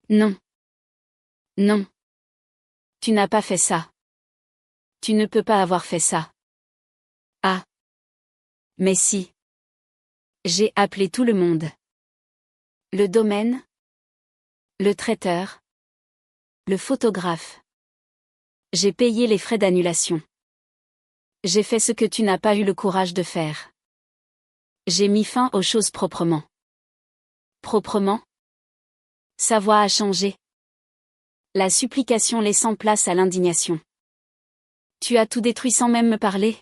Non. Non. Tu n'as pas fait ça. Tu ne peux pas avoir fait ça. Ah. Mais si. J'ai appelé tout le monde. Le domaine. Le traiteur. Le photographe. J'ai payé les frais d'annulation. J'ai fait ce que tu n'as pas eu le courage de faire. J'ai mis fin aux choses proprement. Proprement? Sa voix a changé. La supplication laissant place à l'indignation. Tu as tout détruit sans même me parler?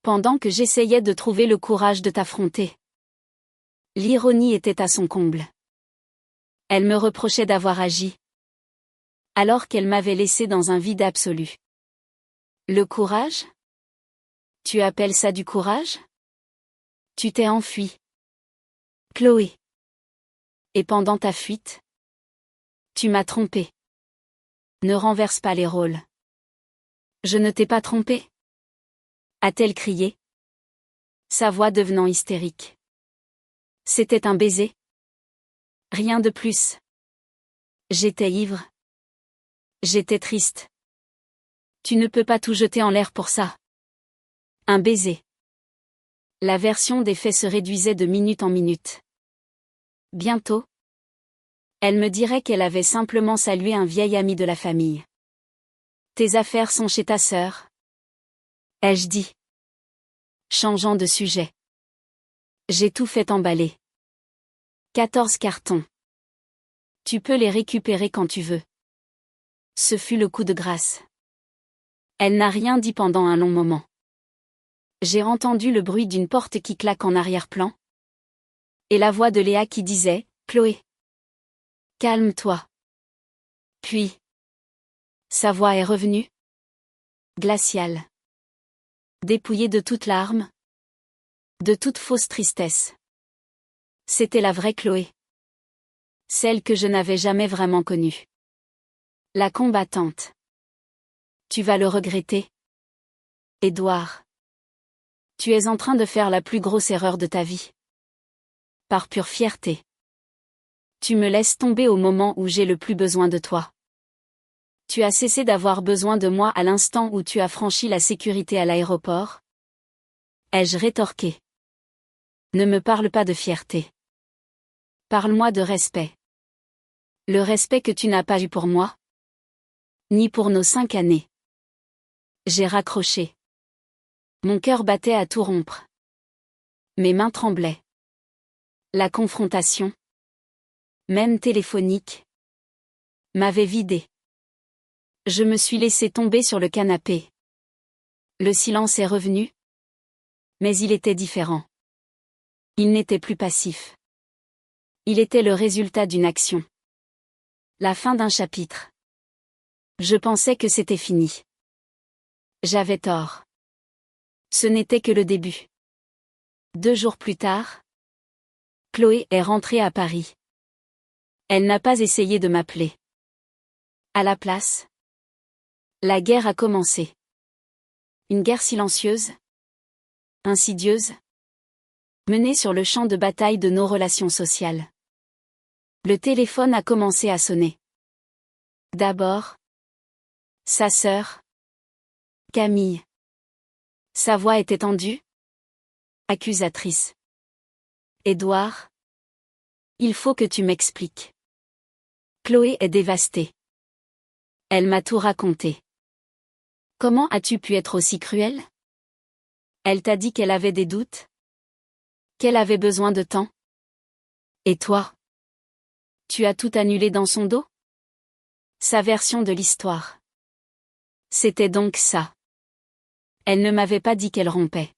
Pendant que j'essayais de trouver le courage de t'affronter. L'ironie était à son comble. Elle me reprochait d'avoir agi. Alors qu'elle m'avait laissé dans un vide absolu. Le courage? Tu appelles ça du courage? Tu t'es enfui. Chloé. Et pendant ta fuite? Tu m'as trompé. Ne renverse pas les rôles. Je ne t'ai pas trompé? A-t-elle crié? Sa voix devenant hystérique. C'était un baiser? Rien de plus. J'étais ivre. J'étais triste. Tu ne peux pas tout jeter en l'air pour ça. Un baiser. La version des faits se réduisait de minute en minute. Bientôt, elle me dirait qu'elle avait simplement salué un vieil ami de la famille. Tes affaires sont chez ta sœur? Ai-je dit. Changeant de sujet. J'ai tout fait emballer. 14 cartons. Tu peux les récupérer quand tu veux. Ce fut le coup de grâce. Elle n'a rien dit pendant un long moment. J'ai entendu le bruit d'une porte qui claque en arrière-plan. Et la voix de Léa qui disait, « Chloé. Calme-toi. » Puis, sa voix est revenue. Glaciale. Dépouillée de toute larme. De toute fausse tristesse. C'était la vraie Chloé. Celle que je n'avais jamais vraiment connue. La combattante. Tu vas le regretter. Édouard. Tu es en train de faire la plus grosse erreur de ta vie. Par pure fierté. Tu me laisses tomber au moment où j'ai le plus besoin de toi. Tu as cessé d'avoir besoin de moi à l'instant où tu as franchi la sécurité à l'aéroport? Ai-je rétorqué. Ne me parle pas de fierté. Parle-moi de respect. Le respect que tu n'as pas eu pour moi? Ni pour nos 5 années. J'ai raccroché. Mon cœur battait à tout rompre. Mes mains tremblaient. La confrontation, même téléphonique, m'avait vidé. Je me suis laissé tomber sur le canapé. Le silence est revenu. Mais il était différent. Il n'était plus passif. Il était le résultat d'une action. La fin d'un chapitre. Je pensais que c'était fini. J'avais tort. Ce n'était que le début. 2 jours plus tard, Chloé est rentrée à Paris. Elle n'a pas essayé de m'appeler. À la place, la guerre a commencé. Une guerre silencieuse, insidieuse, menée sur le champ de bataille de nos relations sociales. Le téléphone a commencé à sonner. D'abord, sa sœur, Camille. Sa voix était tendue, accusatrice. Édouard, il faut que tu m'expliques. Chloé est dévastée. Elle m'a tout raconté. Comment as-tu pu être aussi cruelle? Elle t'a dit qu'elle avait des doutes? Qu'elle avait besoin de temps? Et toi? Tu as tout annulé dans son dos? Sa version de l'histoire. C'était donc ça. Elle ne m'avait pas dit qu'elle rompait.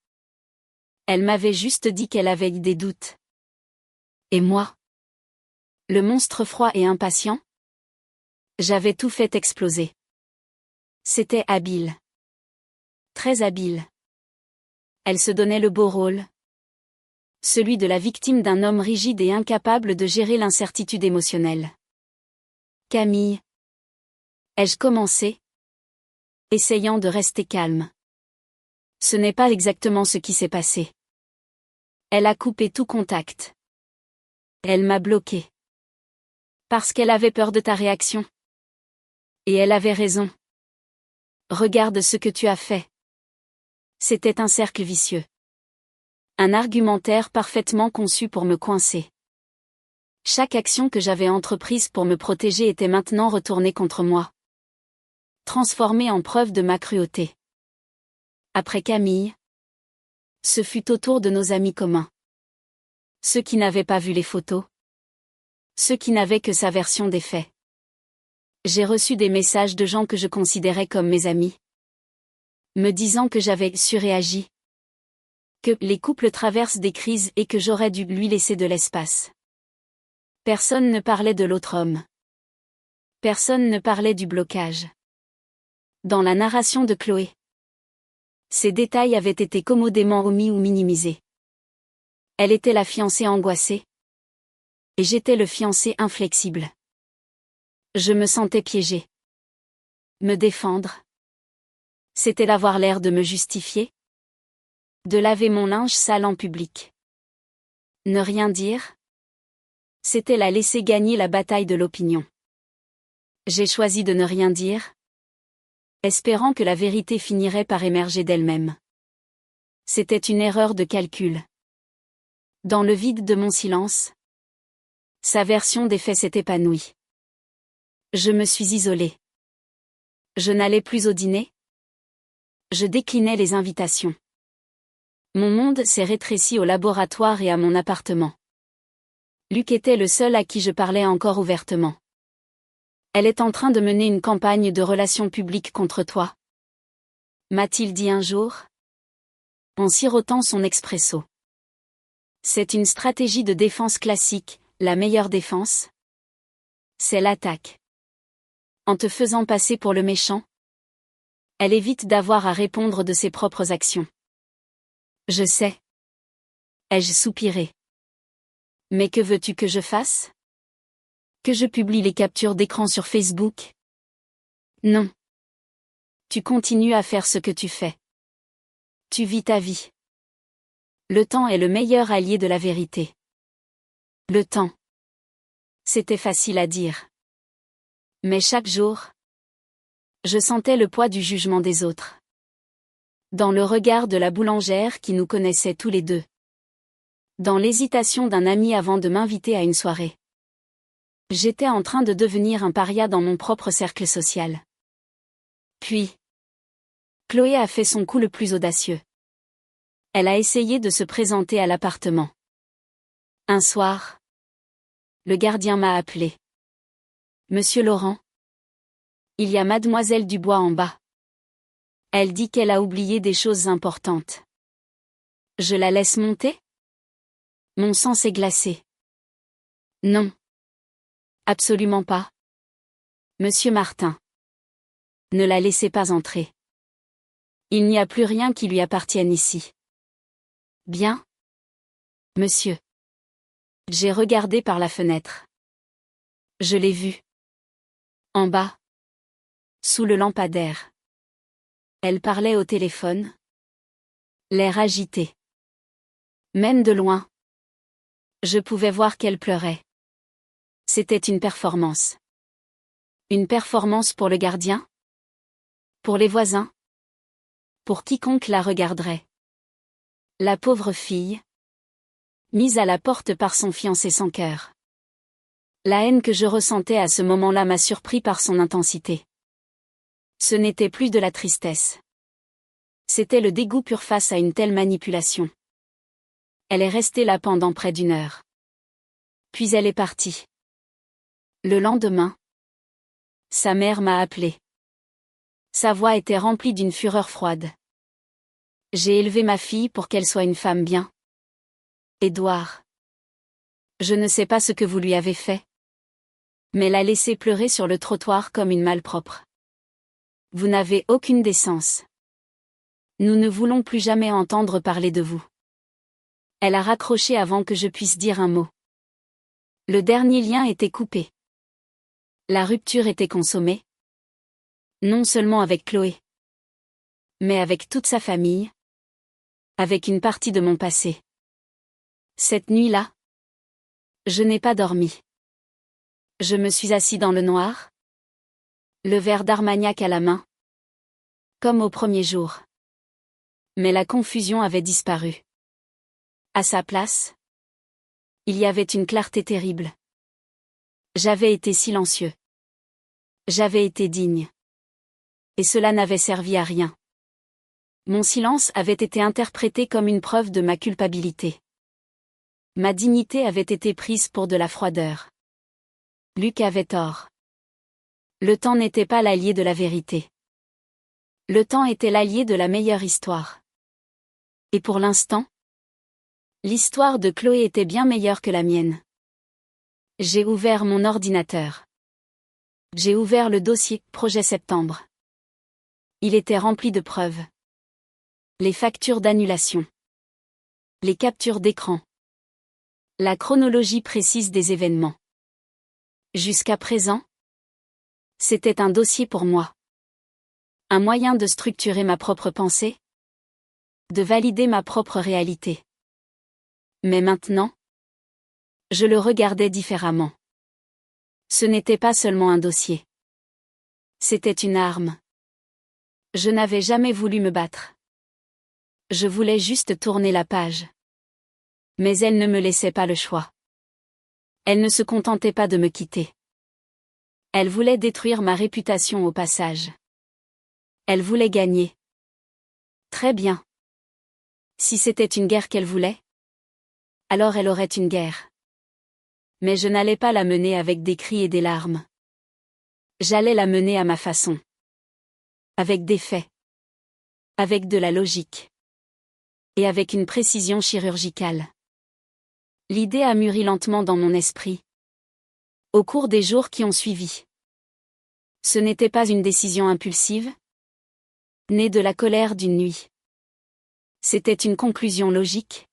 Elle m'avait juste dit qu'elle avait eu des doutes. Et moi? Le monstre froid et impatient? J'avais tout fait exploser. C'était habile. Très habile. Elle se donnait le beau rôle. Celui de la victime d'un homme rigide et incapable de gérer l'incertitude émotionnelle. Camille. Ai-je commencé? Essayant de rester calme. Ce n'est pas exactement ce qui s'est passé. Elle a coupé tout contact. Elle m'a bloqué. Parce qu'elle avait peur de ta réaction. Et elle avait raison. Regarde ce que tu as fait. C'était un cercle vicieux. Un argumentaire parfaitement conçu pour me coincer. Chaque action que j'avais entreprise pour me protéger était maintenant retournée contre moi. Transformée en preuve de ma cruauté. Après Camille, ce fut au tour de nos amis communs. Ceux qui n'avaient pas vu les photos. Ceux qui n'avaient que sa version des faits. J'ai reçu des messages de gens que je considérais comme mes amis. Me disant que j'avais surréagi. Que les couples traversent des crises et que j'aurais dû lui laisser de l'espace. Personne ne parlait de l'autre homme. Personne ne parlait du blocage. Dans la narration de Chloé. Ces détails avaient été commodément omis ou minimisés. Elle était la fiancée angoissée. Et j'étais le fiancé inflexible. Je me sentais piégé. Me défendre. C'était d'avoir l'air de me justifier. De laver mon linge sale en public. Ne rien dire. C'était la laisser gagner la bataille de l'opinion. J'ai choisi de ne rien dire, espérant que la vérité finirait par émerger d'elle-même. C'était une erreur de calcul. Dans le vide de mon silence, sa version des faits s'est épanouie. Je me suis isolé. Je n'allais plus au dîner. Je déclinais les invitations. Mon monde s'est rétréci au laboratoire et à mon appartement. Luc était le seul à qui je parlais encore ouvertement. Elle est en train de mener une campagne de relations publiques contre toi, m'a-t-il dit un jour, en sirotant son expresso. C'est une stratégie de défense classique, la meilleure défense. C'est l'attaque. En te faisant passer pour le méchant, elle évite d'avoir à répondre de ses propres actions. Je sais. Ai-je soupiré. Mais que veux-tu que je fasse? Que je publie les captures d'écran sur Facebook? Non. Tu continues à faire ce que tu fais. Tu vis ta vie. Le temps est le meilleur allié de la vérité. Le temps. C'était facile à dire. Mais chaque jour, je sentais le poids du jugement des autres. Dans le regard de la boulangère qui nous connaissait tous les deux. Dans l'hésitation d'un ami avant de m'inviter à une soirée. J'étais en train de devenir un paria dans mon propre cercle social. Puis, Chloé a fait son coup le plus audacieux. Elle a essayé de se présenter à l'appartement. Un soir, le gardien m'a appelé. Monsieur Laurent. Il y a mademoiselle Dubois en bas. Elle dit qu'elle a oublié des choses importantes. Je la laisse monter? Mon sang s'est glacé. Non. Absolument pas. Monsieur Martin. Ne la laissez pas entrer. Il n'y a plus rien qui lui appartienne ici. Bien? Monsieur. J'ai regardé par la fenêtre. Je l'ai vue. En bas. Sous le lampadaire. Elle parlait au téléphone. L'air agité. Même de loin. Je pouvais voir qu'elle pleurait. C'était une performance. Une performance pour le gardien? Pour les voisins? Pour quiconque la regarderait. La pauvre fille. Mise à la porte par son fiancé sans cœur. La haine que je ressentais à ce moment-là m'a surpris par son intensité. Ce n'était plus de la tristesse. C'était le dégoût pur face à une telle manipulation. Elle est restée là pendant près d'une heure. Puis elle est partie. Le lendemain, sa mère m'a appelé. Sa voix était remplie d'une fureur froide. J'ai élevé ma fille pour qu'elle soit une femme bien. Édouard. Je ne sais pas ce que vous lui avez fait. Mais l'a laissée pleurer sur le trottoir comme une malpropre. Vous n'avez aucune décence. Nous ne voulons plus jamais entendre parler de vous. Elle a raccroché avant que je puisse dire un mot. Le dernier lien était coupé. La rupture était consommée. Non seulement avec Chloé, mais avec toute sa famille. Avec une partie de mon passé. Cette nuit-là, je n'ai pas dormi. Je me suis assis dans le noir. Le verre d'Armagnac à la main. Comme au premier jour. Mais la confusion avait disparu. À sa place, il y avait une clarté terrible. J'avais été silencieux. J'avais été digne. Et cela n'avait servi à rien. Mon silence avait été interprété comme une preuve de ma culpabilité. Ma dignité avait été prise pour de la froideur. Luc avait tort. Le temps n'était pas l'allié de la vérité. Le temps était l'allié de la meilleure histoire. Et pour l'instant, l'histoire de Chloé était bien meilleure que la mienne. J'ai ouvert mon ordinateur. J'ai ouvert le dossier « Projet Septembre ». Il était rempli de preuves. Les factures d'annulation. Les captures d'écran. La chronologie précise des événements. Jusqu'à présent, c'était un dossier pour moi. Un moyen de structurer ma propre pensée. De valider ma propre réalité. Mais maintenant, je le regardais différemment. Ce n'était pas seulement un dossier. C'était une arme. Je n'avais jamais voulu me battre. Je voulais juste tourner la page. Mais elle ne me laissait pas le choix. Elle ne se contentait pas de me quitter. Elle voulait détruire ma réputation au passage. Elle voulait gagner. Très bien. Si c'était une guerre qu'elle voulait, alors elle aurait une guerre. Mais je n'allais pas la mener avec des cris et des larmes. J'allais la mener à ma façon. Avec des faits. Avec de la logique. Et avec une précision chirurgicale. L'idée a mûri lentement dans mon esprit. Au cours des jours qui ont suivi. Ce n'était pas une décision impulsive, née de la colère d'une nuit. C'était une conclusion logique.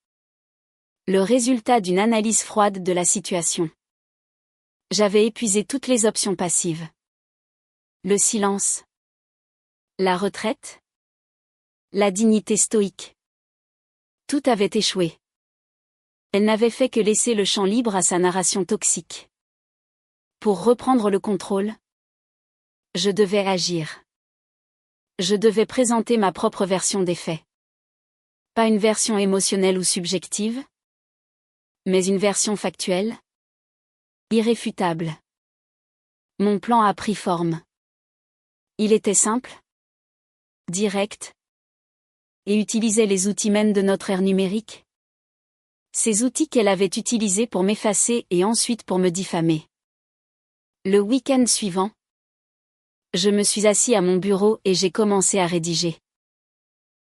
Le résultat d'une analyse froide de la situation. J'avais épuisé toutes les options passives. Le silence. La retraite. La dignité stoïque. Tout avait échoué. Elle n'avait fait que laisser le champ libre à sa narration toxique. Pour reprendre le contrôle, je devais agir. Je devais présenter ma propre version des faits. Pas une version émotionnelle ou subjective, mais une version factuelle, irréfutable. Mon plan a pris forme. Il était simple, direct, et utilisait les outils mêmes de notre ère numérique. Ces outils qu'elle avait utilisés pour m'effacer et ensuite pour me diffamer. Le week-end suivant, je me suis assis à mon bureau et j'ai commencé à rédiger.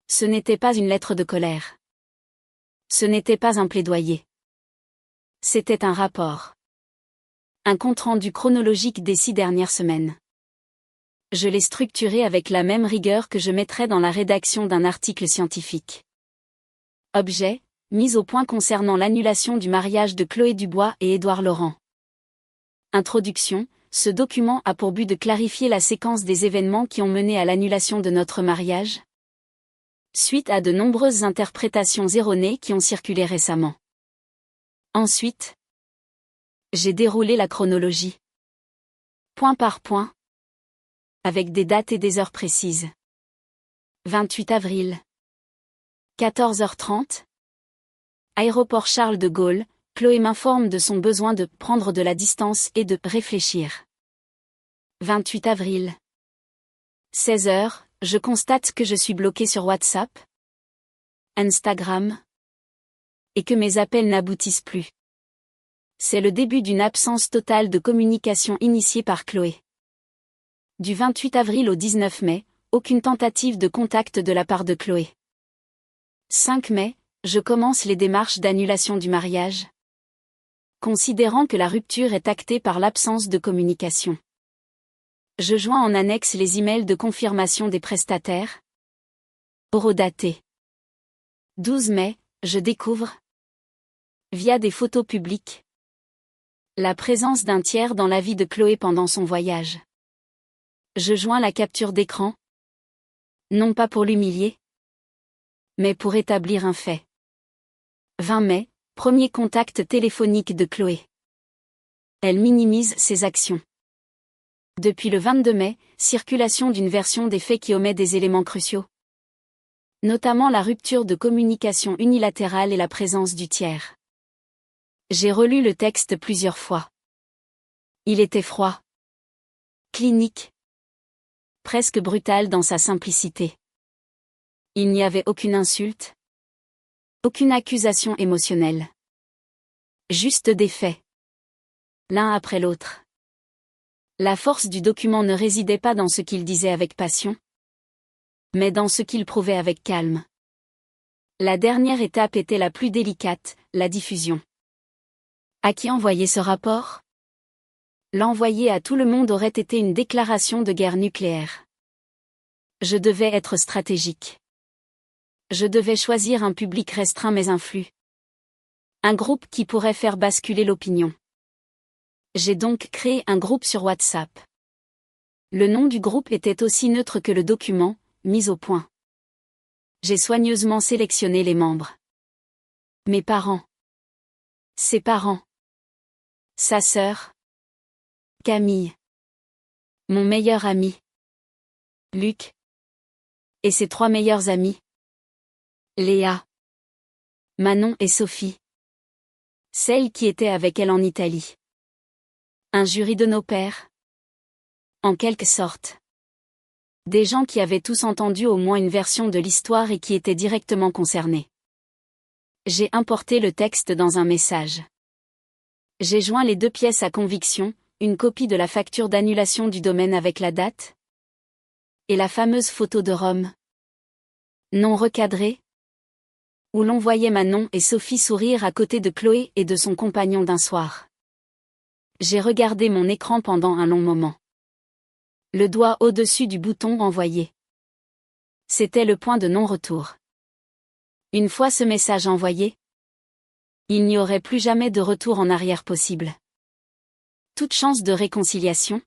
Ce n'était pas une lettre de colère. Ce n'était pas un plaidoyer. C'était un rapport. Un compte-rendu chronologique des 6 dernières semaines. Je l'ai structuré avec la même rigueur que je mettrais dans la rédaction d'un article scientifique. Objet, mise au point concernant l'annulation du mariage de Chloé Dubois et Édouard Laurent. Introduction, ce document a pour but de clarifier la séquence des événements qui ont mené à l'annulation de notre mariage. Suite à de nombreuses interprétations erronées qui ont circulé récemment. Ensuite, j'ai déroulé la chronologie. Point par point. Avec des dates et des heures précises. 28 avril. 14h30. Aéroport Charles de Gaulle, Chloé m'informe de son besoin de prendre de la distance et de réfléchir. 28 avril. 16h, je constate que je suis bloqué sur WhatsApp, Instagram, et que mes appels n'aboutissent plus. C'est le début d'une absence totale de communication initiée par Chloé. Du 28 avril au 19 mai, aucune tentative de contact de la part de Chloé. 5 mai, je commence les démarches d'annulation du mariage. Considérant que la rupture est actée par l'absence de communication. Je joins en annexe les emails de confirmation des prestataires. Horodaté. 12 mai, je découvre, via des photos publiques, la présence d'un tiers dans la vie de Chloé pendant son voyage. Je joins la capture d'écran. Non pas pour l'humilier, mais pour établir un fait. 20 mai, premier contact téléphonique de Chloé. Elle minimise ses actions. Depuis le 22 mai, circulation d'une version des faits qui omet des éléments cruciaux. Notamment la rupture de communication unilatérale et la présence du tiers. J'ai relu le texte plusieurs fois. Il était froid. Clinique. Presque brutal dans sa simplicité. Il n'y avait aucune insulte. Aucune accusation émotionnelle. Juste des faits. L'un après l'autre. La force du document ne résidait pas dans ce qu'il disait avec passion, mais dans ce qu'il prouvait avec calme. La dernière étape était la plus délicate, la diffusion. À qui envoyer ce rapport ? L'envoyer à tout le monde aurait été une déclaration de guerre nucléaire. Je devais être stratégique. Je devais choisir un public restreint mais influx. Un groupe qui pourrait faire basculer l'opinion. J'ai donc créé un groupe sur WhatsApp. Le nom du groupe était aussi neutre que le document, mis au point. J'ai soigneusement sélectionné les membres. Mes parents. Ses parents. Sa sœur. Camille. Mon meilleur ami. Luc. Et ses 3 meilleurs amis. Léa. Manon et Sophie. Celle qui était avec elle en Italie. Un jury de nos pères. En quelque sorte. Des gens qui avaient tous entendu au moins une version de l'histoire et qui étaient directement concernés. J'ai importé le texte dans un message. J'ai joint les 2 pièces à conviction, une copie de la facture d'annulation du domaine avec la date. Et la fameuse photo de Rome. Non recadrée. Où l'on voyait Manon et Sophie sourire à côté de Chloé et de son compagnon d'un soir. J'ai regardé mon écran pendant un long moment. Le doigt au-dessus du bouton envoyé. C'était le point de non-retour. Une fois ce message envoyé, il n'y aurait plus jamais de retour en arrière possible. Toute chance de réconciliation,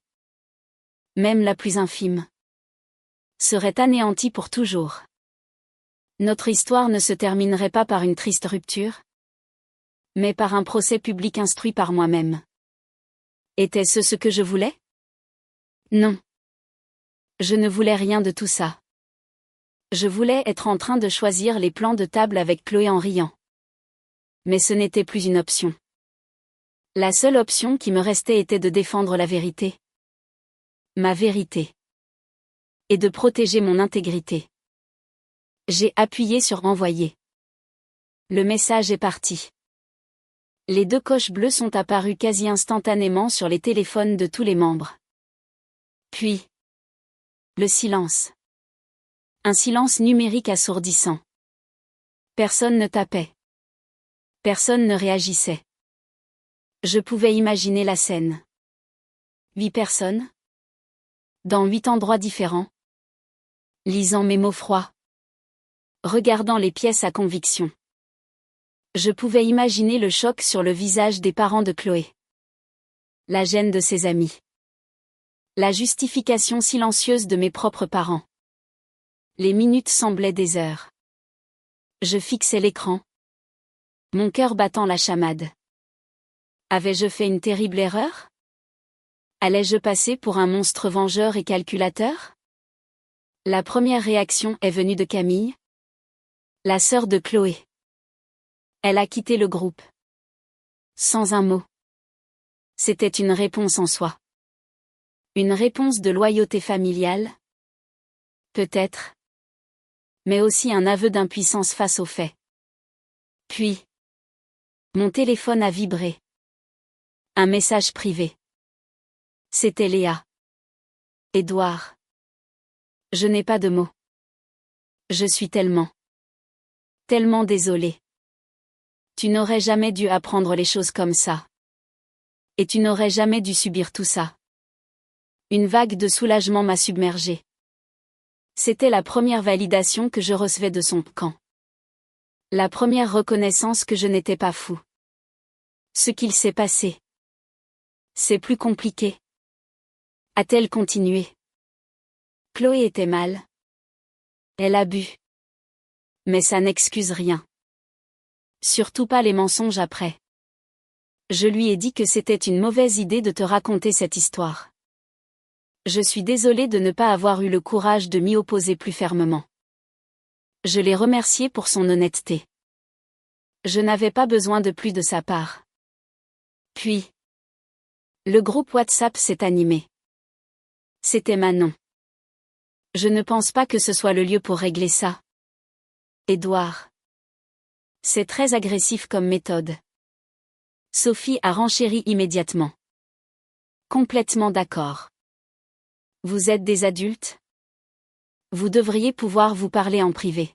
même la plus infime, serait anéantie pour toujours. Notre histoire ne se terminerait pas par une triste rupture, mais par un procès public instruit par moi-même. Était-ce ce que je voulais? Non. Je ne voulais rien de tout ça. Je voulais être en train de choisir les plans de table avec Chloé en riant. Mais ce n'était plus une option. La seule option qui me restait était de défendre la vérité. Ma vérité. Et de protéger mon intégrité. J'ai appuyé sur envoyer. Le message est parti. Les 2 coches bleues sont apparues quasi instantanément sur les téléphones de tous les membres. Puis, le silence. Un silence numérique assourdissant. Personne ne tapait. Personne ne réagissait. Je pouvais imaginer la scène. 8 personnes. Dans 8 endroits différents. Lisant mes mots froids. Regardant les pièces à conviction. Je pouvais imaginer le choc sur le visage des parents de Chloé. La gêne de ses amis. La justification silencieuse de mes propres parents. Les minutes semblaient des heures. Je fixais l'écran. Mon cœur battant la chamade. Avais-je fait une terrible erreur? Allais-je passer pour un monstre vengeur et calculateur? La première réaction est venue de Camille, la sœur de Chloé. Elle a quitté le groupe. Sans un mot. C'était une réponse en soi. Une réponse de loyauté familiale? Peut-être. Mais aussi un aveu d'impuissance face aux faits. Puis, mon téléphone a vibré. Un message privé. C'était Léa. Édouard. Je n'ai pas de mots. Je suis tellement désolée. Tu n'aurais jamais dû apprendre les choses comme ça. Et tu n'aurais jamais dû subir tout ça. Une vague de soulagement m'a submergée. C'était la première validation que je recevais de son camp. La première reconnaissance que je n'étais pas fou. Ce qu'il s'est passé. C'est plus compliqué. A-t-elle continué? Chloé était mal. Elle a bu. Mais ça n'excuse rien. Surtout pas les mensonges après. Je lui ai dit que c'était une mauvaise idée de te raconter cette histoire. Je suis désolée de ne pas avoir eu le courage de m'y opposer plus fermement. Je l'ai remercié pour son honnêteté. Je n'avais pas besoin de plus de sa part. Puis, le groupe WhatsApp s'est animé. C'était Manon. Je ne pense pas que ce soit le lieu pour régler ça. Édouard. C'est très agressif comme méthode. Sophie a renchéri immédiatement. Complètement d'accord. Vous êtes des adultes? Vous devriez pouvoir vous parler en privé.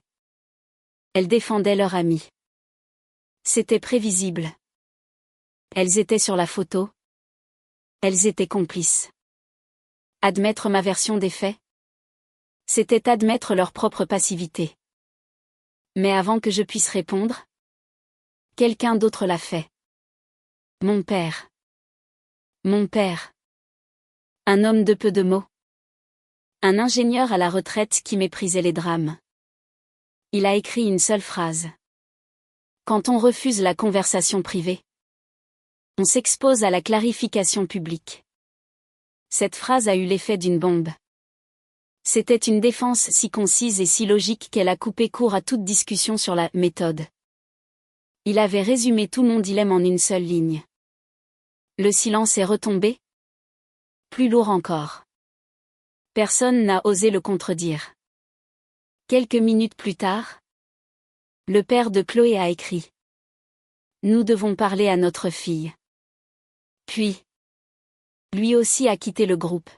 Elles défendaient leur amie. C'était prévisible. Elles étaient sur la photo. Elles étaient complices. Admettre ma version des faits? C'était admettre leur propre passivité. Mais avant que je puisse répondre, quelqu'un d'autre l'a fait. Mon père. Mon père. Un homme de peu de mots. Un ingénieur à la retraite qui méprisait les drames. Il a écrit une seule phrase. Quand on refuse la conversation privée, on s'expose à la clarification publique. Cette phrase a eu l'effet d'une bombe. C'était une défense si concise et si logique qu'elle a coupé court à toute discussion sur la méthode. Il avait résumé tout mon dilemme en une seule ligne. Le silence est retombé. Plus lourd encore. Personne n'a osé le contredire. Quelques minutes plus tard, le père de Chloé a écrit. Nous devons parler à notre fille. Puis, lui aussi a quitté le groupe.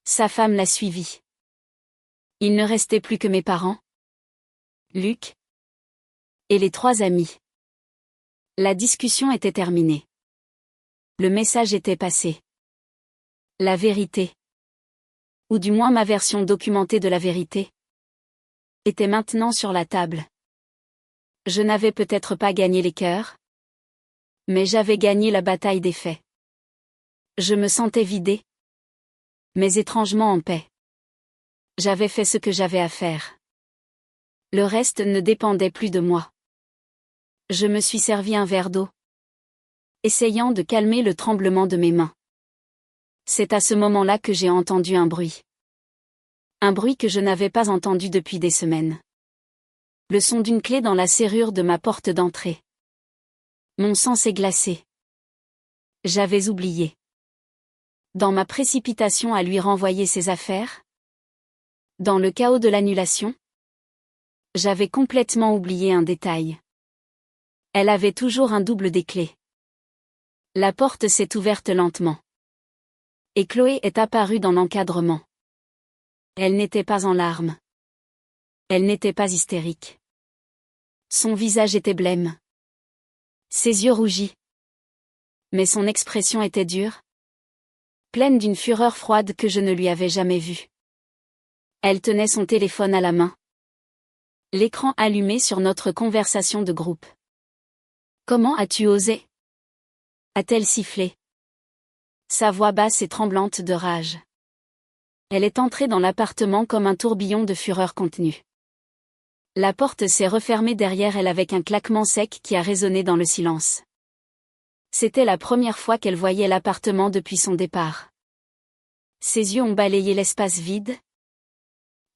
Sa femme l'a suivi. Il ne restait plus que mes parents, Luc, et les 3 amis. La discussion était terminée. Le message était passé. La vérité, ou du moins ma version documentée de la vérité, était maintenant sur la table. Je n'avais peut-être pas gagné les cœurs, mais j'avais gagné la bataille des faits. Je me sentais vidé, mais étrangement en paix. J'avais fait ce que j'avais à faire. Le reste ne dépendait plus de moi. Je me suis servi un verre d'eau, essayant de calmer le tremblement de mes mains. C'est à ce moment-là que j'ai entendu un bruit. Un bruit que je n'avais pas entendu depuis des semaines. Le son d'une clé dans la serrure de ma porte d'entrée. Mon sang s'est glacé. J'avais oublié. Dans ma précipitation à lui renvoyer ses affaires, dans le chaos de l'annulation, j'avais complètement oublié un détail. Elle avait toujours un double des clés. La porte s'est ouverte lentement. Et Chloé est apparue dans l'encadrement. Elle n'était pas en larmes. Elle n'était pas hystérique. Son visage était blême. Ses yeux rougis. Mais son expression était dure, pleine d'une fureur froide que je ne lui avais jamais vue. Elle tenait son téléphone à la main. L'écran allumé sur notre conversation de groupe. Comment as-tu osé? A-t-elle sifflé? Sa voix basse et tremblante de rage. Elle est entrée dans l'appartement comme un tourbillon de fureur contenue. La porte s'est refermée derrière elle avec un claquement sec qui a résonné dans le silence. C'était la première fois qu'elle voyait l'appartement depuis son départ. Ses yeux ont balayé l'espace vide,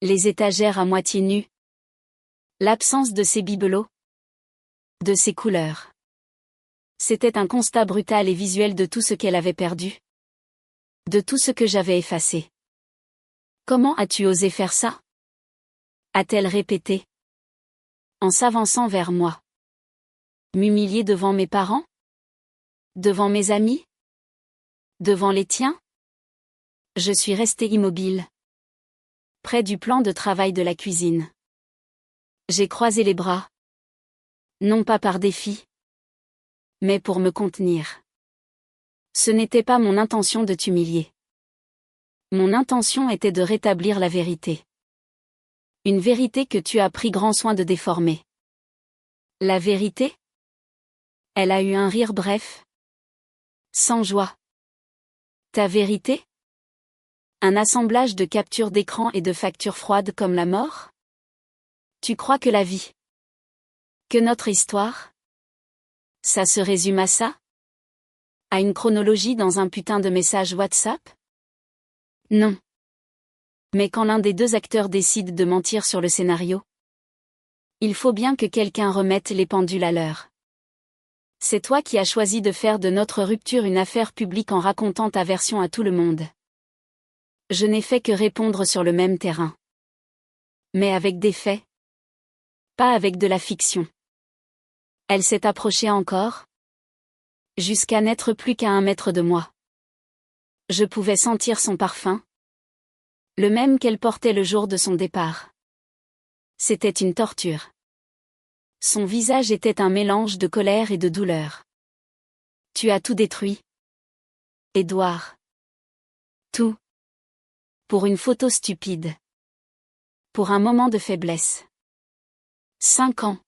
les étagères à moitié nues, l'absence de ses bibelots, de ses couleurs. C'était un constat brutal et visuel de tout ce qu'elle avait perdu, de tout ce que j'avais effacé. Comment as-tu osé faire ça? A-t-elle répété, en s'avançant vers moi. M'humilier devant mes parents? Devant mes amis? Devant les tiens? Je suis restée immobile, près du plan de travail de la cuisine. J'ai croisé les bras. Non pas par défi, mais pour me contenir. Ce n'était pas mon intention de t'humilier. Mon intention était de rétablir la vérité. Une vérité que tu as pris grand soin de déformer. La vérité? Elle a eu un rire bref, sans joie. Ta vérité? Un assemblage de captures d'écran et de factures froides comme la mort? Tu crois que la vie? Que notre histoire? Ça se résume à ça? À une chronologie dans un putain de message WhatsApp? Non. Mais quand l'un des 2 acteurs décide de mentir sur le scénario, il faut bien que quelqu'un remette les pendules à l'heure. C'est toi qui as choisi de faire de notre rupture une affaire publique en racontant ta version à tout le monde. Je n'ai fait que répondre sur le même terrain. Mais avec des faits. Pas avec de la fiction. Elle s'est approchée encore, jusqu'à n'être plus qu'à 1 mètre de moi. Je pouvais sentir son parfum, le même qu'elle portait le jour de son départ. C'était une torture. Son visage était un mélange de colère et de douleur. Tu as tout détruit, Édouard. Tout. Pour une photo stupide. Pour un moment de faiblesse. 5 ans.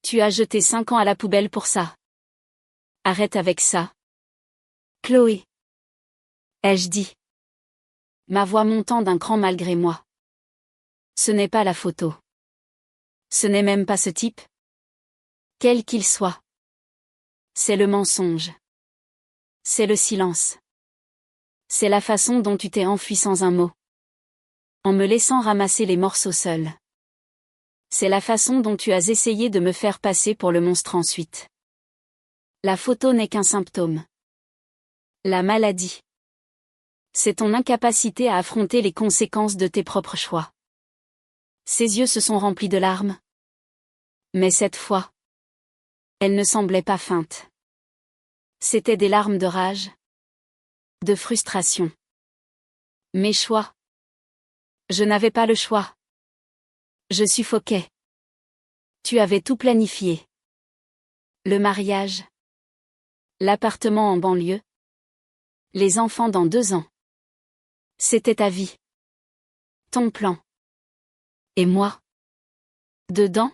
Tu as jeté 5 ans à la poubelle pour ça. Arrête avec ça. Chloé. Ai-je dit. Ma voix montant d'un cran malgré moi. Ce n'est pas la photo. Ce n'est même pas ce type. Quel qu'il soit. C'est le mensonge. C'est le silence. C'est la façon dont tu t'es enfui sans un mot. En me laissant ramasser les morceaux seul. C'est la façon dont tu as essayé de me faire passer pour le monstre ensuite. La photo n'est qu'un symptôme. La maladie. C'est ton incapacité à affronter les conséquences de tes propres choix. Ses yeux se sont remplis de larmes. Mais cette fois, elles ne semblaient pas feintes. C'étaient des larmes de rage. De frustration. Mes choix. Je n'avais pas le choix. Je suffoquais. Tu avais tout planifié. Le mariage. L'appartement en banlieue. Les enfants dans 2 ans. C'était ta vie. Ton plan. Et moi? Dedans?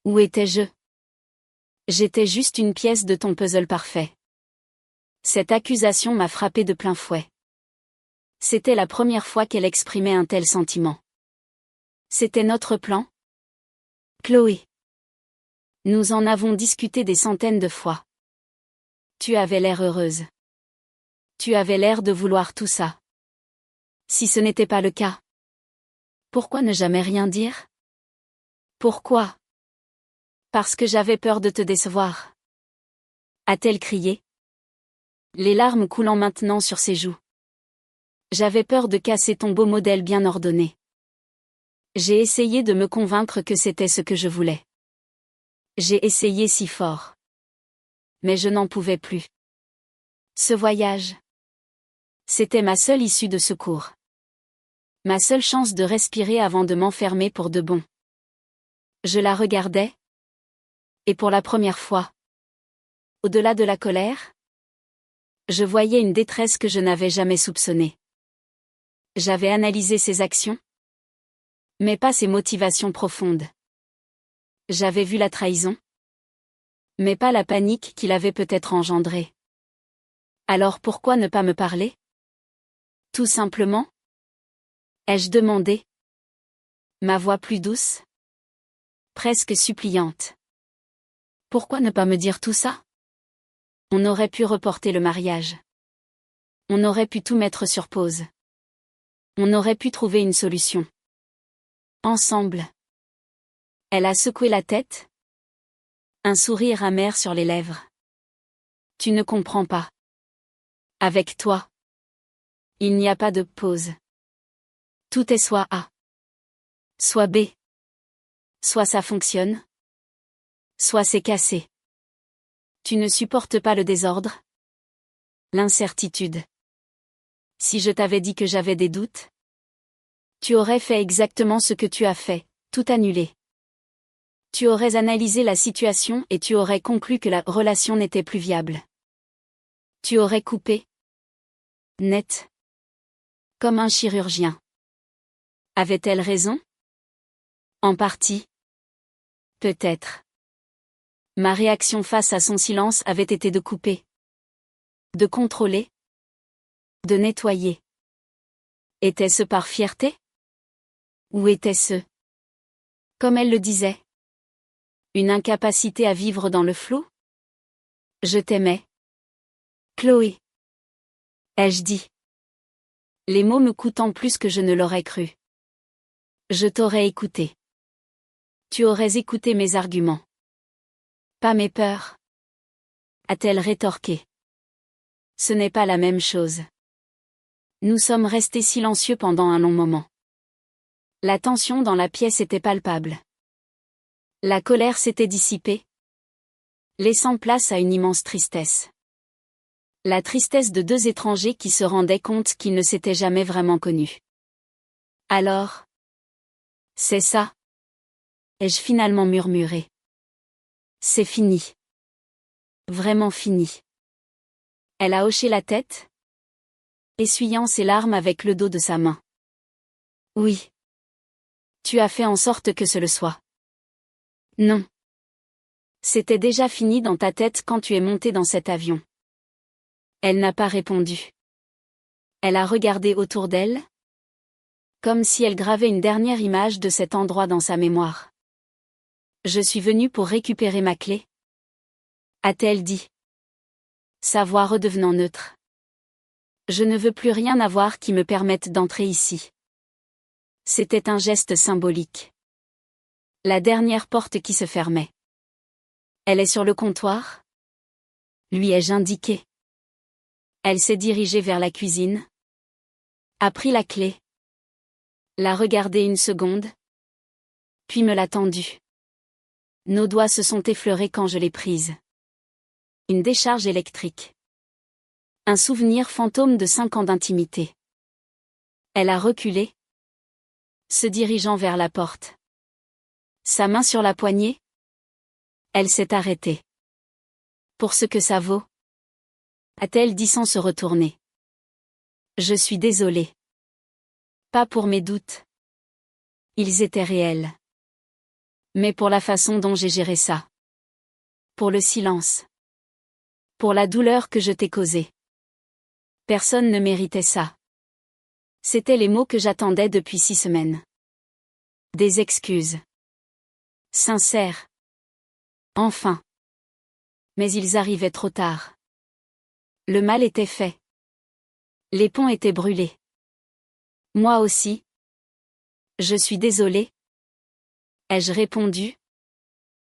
Où étais-je? J'étais juste une pièce de ton puzzle parfait. Cette accusation m'a frappé de plein fouet. C'était la première fois qu'elle exprimait un tel sentiment. C'était notre plan? Chloé. Nous en avons discuté des centaines de fois. Tu avais l'air heureuse. Tu avais l'air de vouloir tout ça. Si ce n'était pas le cas. Pourquoi ne jamais rien dire? Pourquoi? Parce que j'avais peur de te décevoir. A-t-elle crié? Les larmes coulant maintenant sur ses joues. J'avais peur de casser ton beau modèle bien ordonné. J'ai essayé de me convaincre que c'était ce que je voulais. J'ai essayé si fort. Mais je n'en pouvais plus. Ce voyage. C'était ma seule issue de secours. Ma seule chance de respirer avant de m'enfermer pour de bon. Je la regardais. Et pour la première fois. Au-delà de la colère, je voyais une détresse que je n'avais jamais soupçonnée. J'avais analysé ses actions, mais pas ses motivations profondes. J'avais vu la trahison, mais pas la panique qu'il avait peut-être engendrée. Alors pourquoi ne pas me parler? Tout simplement? Ai-je demandé? Ma voix plus douce? Presque suppliante. Pourquoi ne pas me dire tout ça? On aurait pu reporter le mariage. On aurait pu tout mettre sur pause. On aurait pu trouver une solution. Ensemble. Elle a secoué la tête. Un sourire amer sur les lèvres. Tu ne comprends pas. Avec toi. Il n'y a pas de pause. Tout est soit A. Soit B. Soit ça fonctionne. Soit c'est cassé. Tu ne supportes pas le désordre? L'incertitude. Si je t'avais dit que j'avais des doutes, tu aurais fait exactement ce que tu as fait, tout annulé. Tu aurais analysé la situation et tu aurais conclu que la relation n'était plus viable. Tu aurais coupé. Net. Comme un chirurgien. Avait-elle raison? En partie. Peut-être. Ma réaction face à son silence avait été de couper. De contrôler. De nettoyer. Était-ce par fierté? Ou était-ce, comme elle le disait, une incapacité à vivre dans le flou? Je t'aimais. Chloé. Ai-je dit? Les mots me coûtant plus que je ne l'aurais cru. Je t'aurais écouté. Tu aurais écouté mes arguments. Pas mes peurs. A-t-elle rétorqué. Ce n'est pas la même chose. Nous sommes restés silencieux pendant un long moment. La tension dans la pièce était palpable. La colère s'était dissipée, laissant place à une immense tristesse. La tristesse de deux étrangers qui se rendaient compte qu'ils ne s'étaient jamais vraiment connus. Alors, c'est ça, ai-je finalement murmuré. C'est fini. Vraiment fini. Elle a hoché la tête, essuyant ses larmes avec le dos de sa main. Oui. Tu as fait en sorte que ce le soit. Non. C'était déjà fini dans ta tête quand tu es monté dans cet avion. Elle n'a pas répondu. Elle a regardé autour d'elle, comme si elle gravait une dernière image de cet endroit dans sa mémoire. Je suis venue pour récupérer ma clé, a-t-elle dit. Sa voix redevenant neutre. Je ne veux plus rien avoir qui me permette d'entrer ici. C'était un geste symbolique. La dernière porte qui se fermait. Elle est sur le comptoir? Lui ai-je indiqué. Elle s'est dirigée vers la cuisine, a pris la clé, l'a regardée une seconde, puis me l'a tendue. Nos doigts se sont effleurés quand je l'ai prise. Une décharge électrique. Un souvenir fantôme de 5 ans d'intimité. Elle a reculé, se dirigeant vers la porte. Sa main sur la poignée. Elle s'est arrêtée. Pour ce que ça vaut, a-t-elle dit sans se retourner. Je suis désolée. Pas pour mes doutes. Ils étaient réels. Mais pour la façon dont j'ai géré ça. Pour le silence. Pour la douleur que je t'ai causée. Personne ne méritait ça. C'étaient les mots que j'attendais depuis 6 semaines. Des excuses. Sincères. Enfin. Mais ils arrivaient trop tard. Le mal était fait. Les ponts étaient brûlés. Moi aussi. Je suis désolée. Ai-je répondu?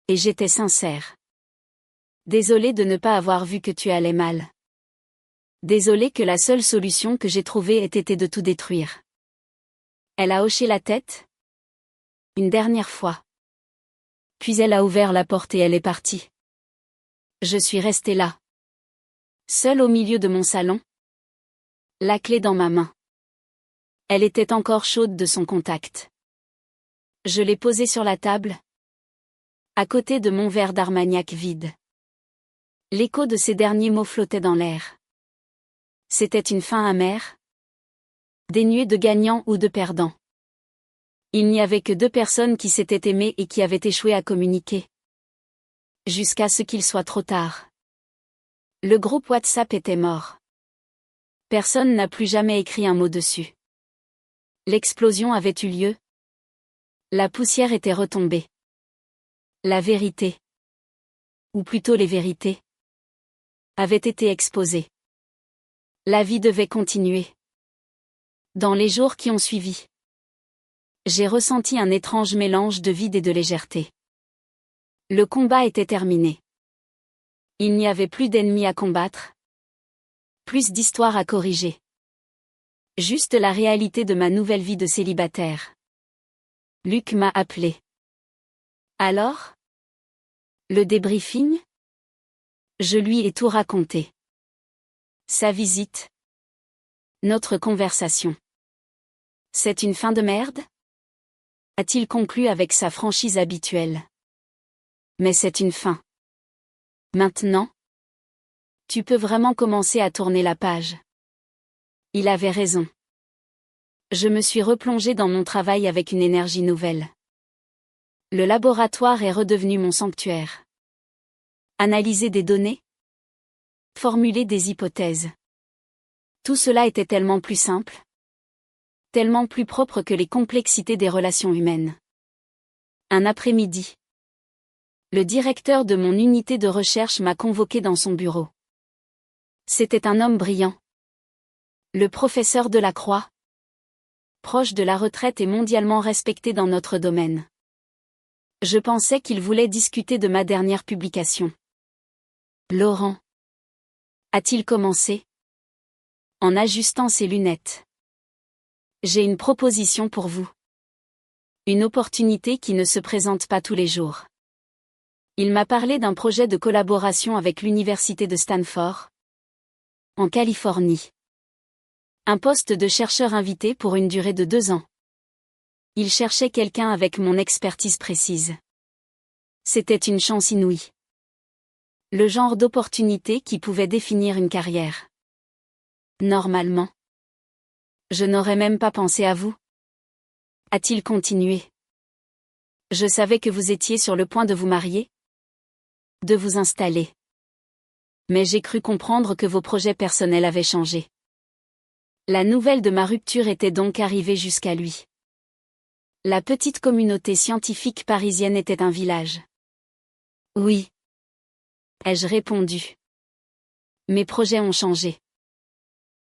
Et j'étais sincère. Désolée de ne pas avoir vu que tu allais mal. Désolée que la seule solution que j'ai trouvée ait été de tout détruire. Elle a hoché la tête. Une dernière fois. Puis elle a ouvert la porte et elle est partie. Je suis restée là. Seule au milieu de mon salon. La clé dans ma main. Elle était encore chaude de son contact. Je l'ai posée sur la table, à côté de mon verre d'Armagnac vide. L'écho de ces derniers mots flottait dans l'air. C'était une fin amère, dénuée de gagnants ou de perdants. Il n'y avait que 2 personnes qui s'étaient aimées et qui avaient échoué à communiquer. Jusqu'à ce qu'il soit trop tard. Le groupe WhatsApp était mort. Personne n'a plus jamais écrit un mot dessus. L'explosion avait eu lieu. La poussière était retombée. La vérité, ou plutôt les vérités, avaient été exposées. La vie devait continuer. Dans les jours qui ont suivi, j'ai ressenti un étrange mélange de vide et de légèreté. Le combat était terminé. Il n'y avait plus d'ennemis à combattre. Plus d'histoires à corriger. Juste la réalité de ma nouvelle vie de célibataire. Luc m'a appelé. Alors? Le débriefing? Je lui ai tout raconté. Sa visite. Notre conversation. C'est une fin de merde? A-t-il conclu avec sa franchise habituelle. Mais c'est une fin. Maintenant? Tu peux vraiment commencer à tourner la page. Il avait raison. Je me suis replongée dans mon travail avec une énergie nouvelle. Le laboratoire est redevenu mon sanctuaire. Analyser des données? Formuler des hypothèses. Tout cela était tellement plus simple. Tellement plus propre que les complexités des relations humaines. Un après-midi. Le directeur de mon unité de recherche m'a convoqué dans son bureau. C'était un homme brillant. Le professeur Delacroix. Proche de la retraite et mondialement respecté dans notre domaine. Je pensais qu'il voulait discuter de ma dernière publication. Laurent. A-t-il commencé? En ajustant ses lunettes. J'ai une proposition pour vous. Une opportunité qui ne se présente pas tous les jours. Il m'a parlé d'un projet de collaboration avec l'université de Stanford, en Californie. Un poste de chercheur invité pour une durée de 2 ans. Il cherchait quelqu'un avec mon expertise précise. C'était une chance inouïe. Le genre d'opportunité qui pouvait définir une carrière. Normalement. Je n'aurais même pas pensé à vous. A-t-il continué. Je savais que vous étiez sur le point de vous marier, de vous installer. Mais j'ai cru comprendre que vos projets personnels avaient changé. La nouvelle de ma rupture était donc arrivée jusqu'à lui. La petite communauté scientifique parisienne était un village. Oui, ai-je répondu. Mes projets ont changé.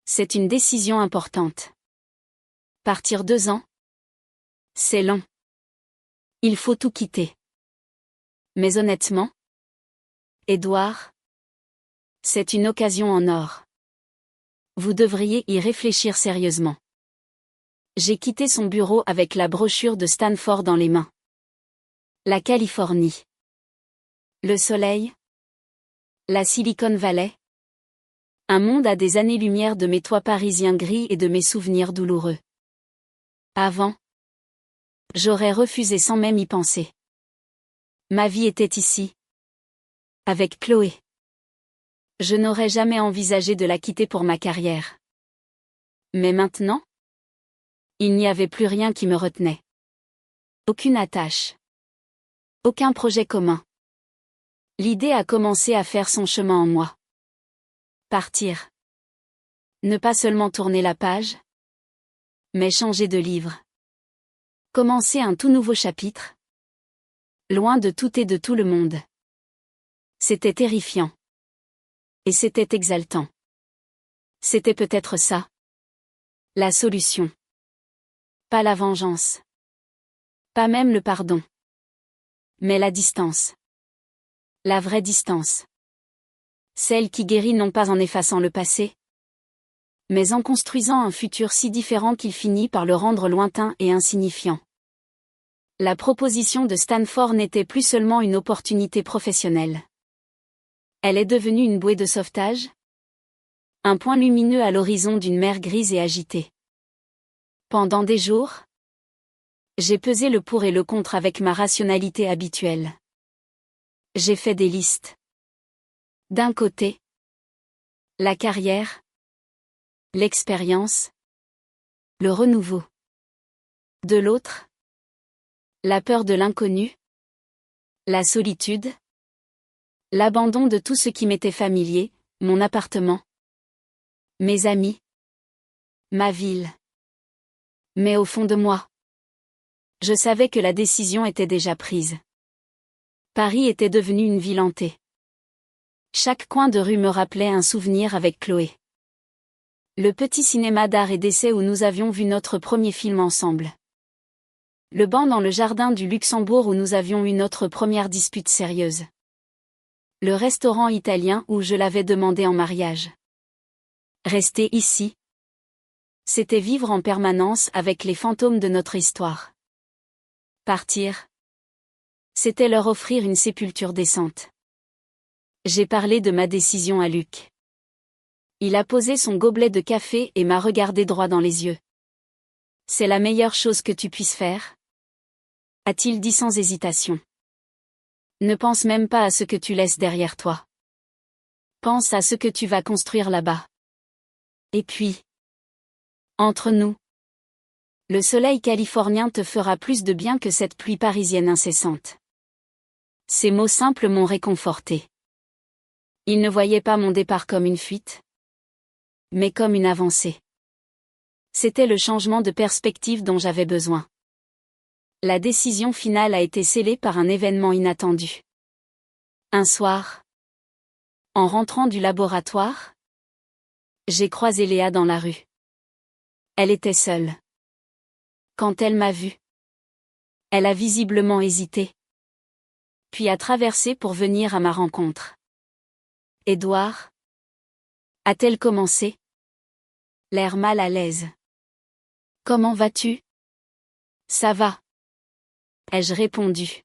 C'est une décision importante. Partir 2 ans? C'est long. Il faut tout quitter. Mais honnêtement, Édouard, c'est une occasion en or. Vous devriez y réfléchir sérieusement. J'ai quitté son bureau avec la brochure de Stanford dans les mains. La Californie. Le soleil. La Silicon Valley. Un monde à des années-lumière de mes toits parisiens gris et de mes souvenirs douloureux. Avant, j'aurais refusé sans même y penser. Ma vie était ici. Avec Chloé. Je n'aurais jamais envisagé de la quitter pour ma carrière. Mais maintenant, il n'y avait plus rien qui me retenait. Aucune attache. Aucun projet commun. L'idée a commencé à faire son chemin en moi. Partir. Ne pas seulement tourner la page, mais changer de livre. Commencer un tout nouveau chapitre. Loin de tout et de tout le monde. C'était terrifiant. Et c'était exaltant. C'était peut-être ça. La solution. Pas la vengeance. Pas même le pardon. Mais la distance. La vraie distance. Celle qui guérit non pas en effaçant le passé, mais en construisant un futur si différent qu'il finit par le rendre lointain et insignifiant. La proposition de Stanford n'était plus seulement une opportunité professionnelle. Elle est devenue une bouée de sauvetage? Un point lumineux à l'horizon d'une mer grise et agitée. Pendant des jours, j'ai pesé le pour et le contre avec ma rationalité habituelle. J'ai fait des listes. D'un côté, la carrière, l'expérience, le renouveau. De l'autre, la peur de l'inconnu, la solitude, l'abandon de tout ce qui m'était familier, mon appartement, mes amis, ma ville. Mais au fond de moi, je savais que la décision était déjà prise. Paris était devenu une ville hantée. Chaque coin de rue me rappelait un souvenir avec Chloé. Le petit cinéma d'art et d'essai où nous avions vu notre premier film ensemble. Le banc dans le jardin du Luxembourg où nous avions eu notre première dispute sérieuse. Le restaurant italien où je l'avais demandé en mariage. Rester ici, c'était vivre en permanence avec les fantômes de notre histoire. Partir, c'était leur offrir une sépulture décente. J'ai parlé de ma décision à Luc. Il a posé son gobelet de café et m'a regardé droit dans les yeux. C'est la meilleure chose que tu puisses faire? A-t-il dit sans hésitation. Ne pense même pas à ce que tu laisses derrière toi. Pense à ce que tu vas construire là-bas. Et puis, entre nous, le soleil californien te fera plus de bien que cette pluie parisienne incessante. Ces mots simples m'ont réconforté. Il ne voyait pas mon départ comme une fuite, mais comme une avancée. C'était le changement de perspective dont j'avais besoin. La décision finale a été scellée par un événement inattendu. Un soir, en rentrant du laboratoire, j'ai croisé Léa dans la rue. Elle était seule. Quand elle m'a vue, elle a visiblement hésité, puis a traversé pour venir à ma rencontre. Édouard? A-t-elle commencé? L'air mal à l'aise. Comment vas-tu? Ça va. Ai-je répondu.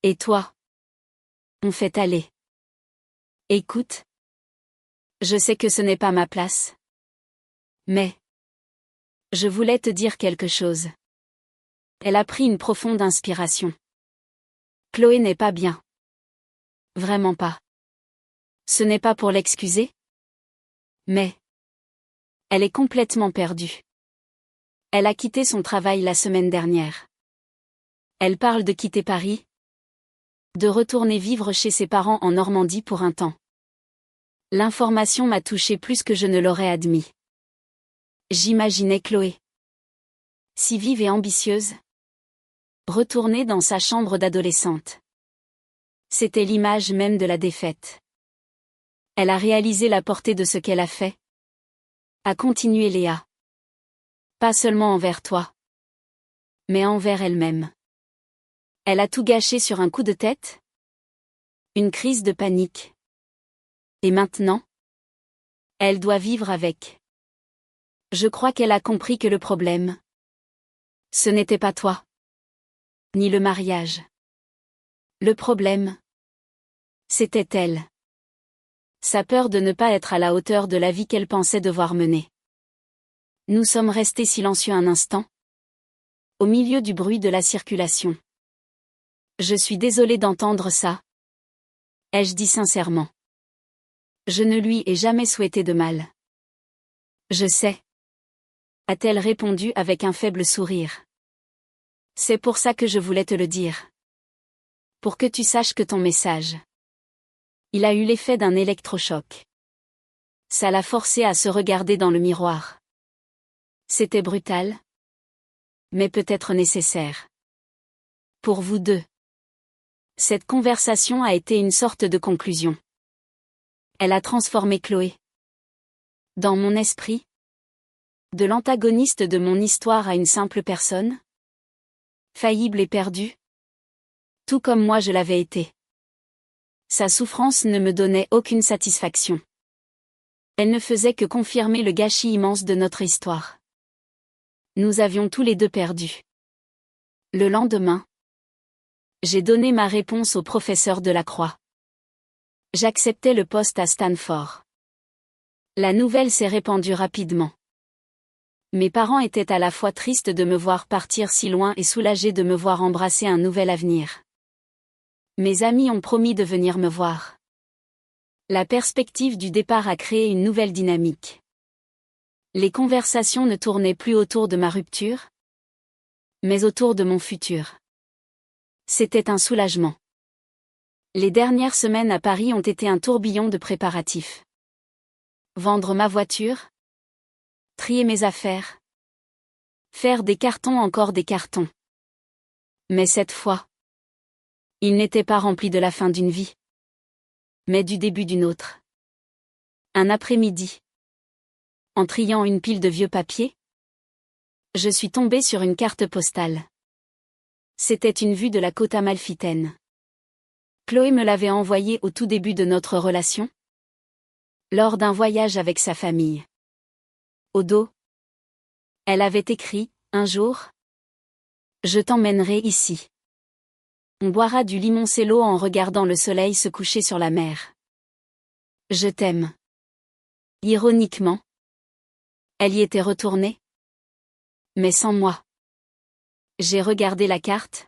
Et toi? On fait aller. Écoute. Je sais que ce n'est pas ma place. Mais je voulais te dire quelque chose. Elle a pris une profonde inspiration. Chloé n'est pas bien. Vraiment pas. Ce n'est pas pour l'excuser. Mais elle est complètement perdue. Elle a quitté son travail la semaine dernière. Elle parle de quitter Paris, de retourner vivre chez ses parents en Normandie pour un temps. L'information m'a touchée plus que je ne l'aurais admis. J'imaginais Chloé, si vive et ambitieuse, retourner dans sa chambre d'adolescente. C'était l'image même de la défaite. Elle a réalisé la portée de ce qu'elle a fait. A continué Léa. Pas seulement envers toi, mais envers elle-même. Elle a tout gâché sur un coup de tête? Une crise de panique. Et maintenant? Elle doit vivre avec. Je crois qu'elle a compris que le problème, ce n'était pas toi, ni le mariage. Le problème, c'était elle. Sa peur de ne pas être à la hauteur de la vie qu'elle pensait devoir mener. Nous sommes restés silencieux un instant, au milieu du bruit de la circulation. Je suis désolée d'entendre ça, ai-je dit sincèrement. Je ne lui ai jamais souhaité de mal. Je sais, a-t-elle répondu avec un faible sourire. C'est pour ça que je voulais te le dire. Pour que tu saches que ton message, il a eu l'effet d'un électrochoc. Ça l'a forcé à se regarder dans le miroir. C'était brutal, mais peut-être nécessaire. Pour vous deux. Cette conversation a été une sorte de conclusion. Elle a transformé Chloé. Dans mon esprit, de l'antagoniste de mon histoire à une simple personne, faillible et perdue, tout comme moi je l'avais été. Sa souffrance ne me donnait aucune satisfaction. Elle ne faisait que confirmer le gâchis immense de notre histoire. Nous avions tous les deux perdu. Le lendemain, j'ai donné ma réponse au professeur Delacroix. J'acceptais le poste à Stanford. La nouvelle s'est répandue rapidement. Mes parents étaient à la fois tristes de me voir partir si loin et soulagés de me voir embrasser un nouvel avenir. Mes amis ont promis de venir me voir. La perspective du départ a créé une nouvelle dynamique. Les conversations ne tournaient plus autour de ma rupture, mais autour de mon futur. C'était un soulagement. Les dernières semaines à Paris ont été un tourbillon de préparatifs. Vendre ma voiture, trier mes affaires, faire des cartons, encore des cartons. Mais cette fois, il n'était pas rempli de la fin d'une vie, mais du début d'une autre. Un après-midi, en triant une pile de vieux papiers, je suis tombée sur une carte postale. C'était une vue de la côte amalfitaine. Chloé me l'avait envoyée au tout début de notre relation, lors d'un voyage avec sa famille. Au dos, elle avait écrit, un jour, je t'emmènerai ici. On boira du limoncello en regardant le soleil se coucher sur la mer. Je t'aime. Ironiquement, elle y était retournée, mais sans moi. J'ai regardé la carte.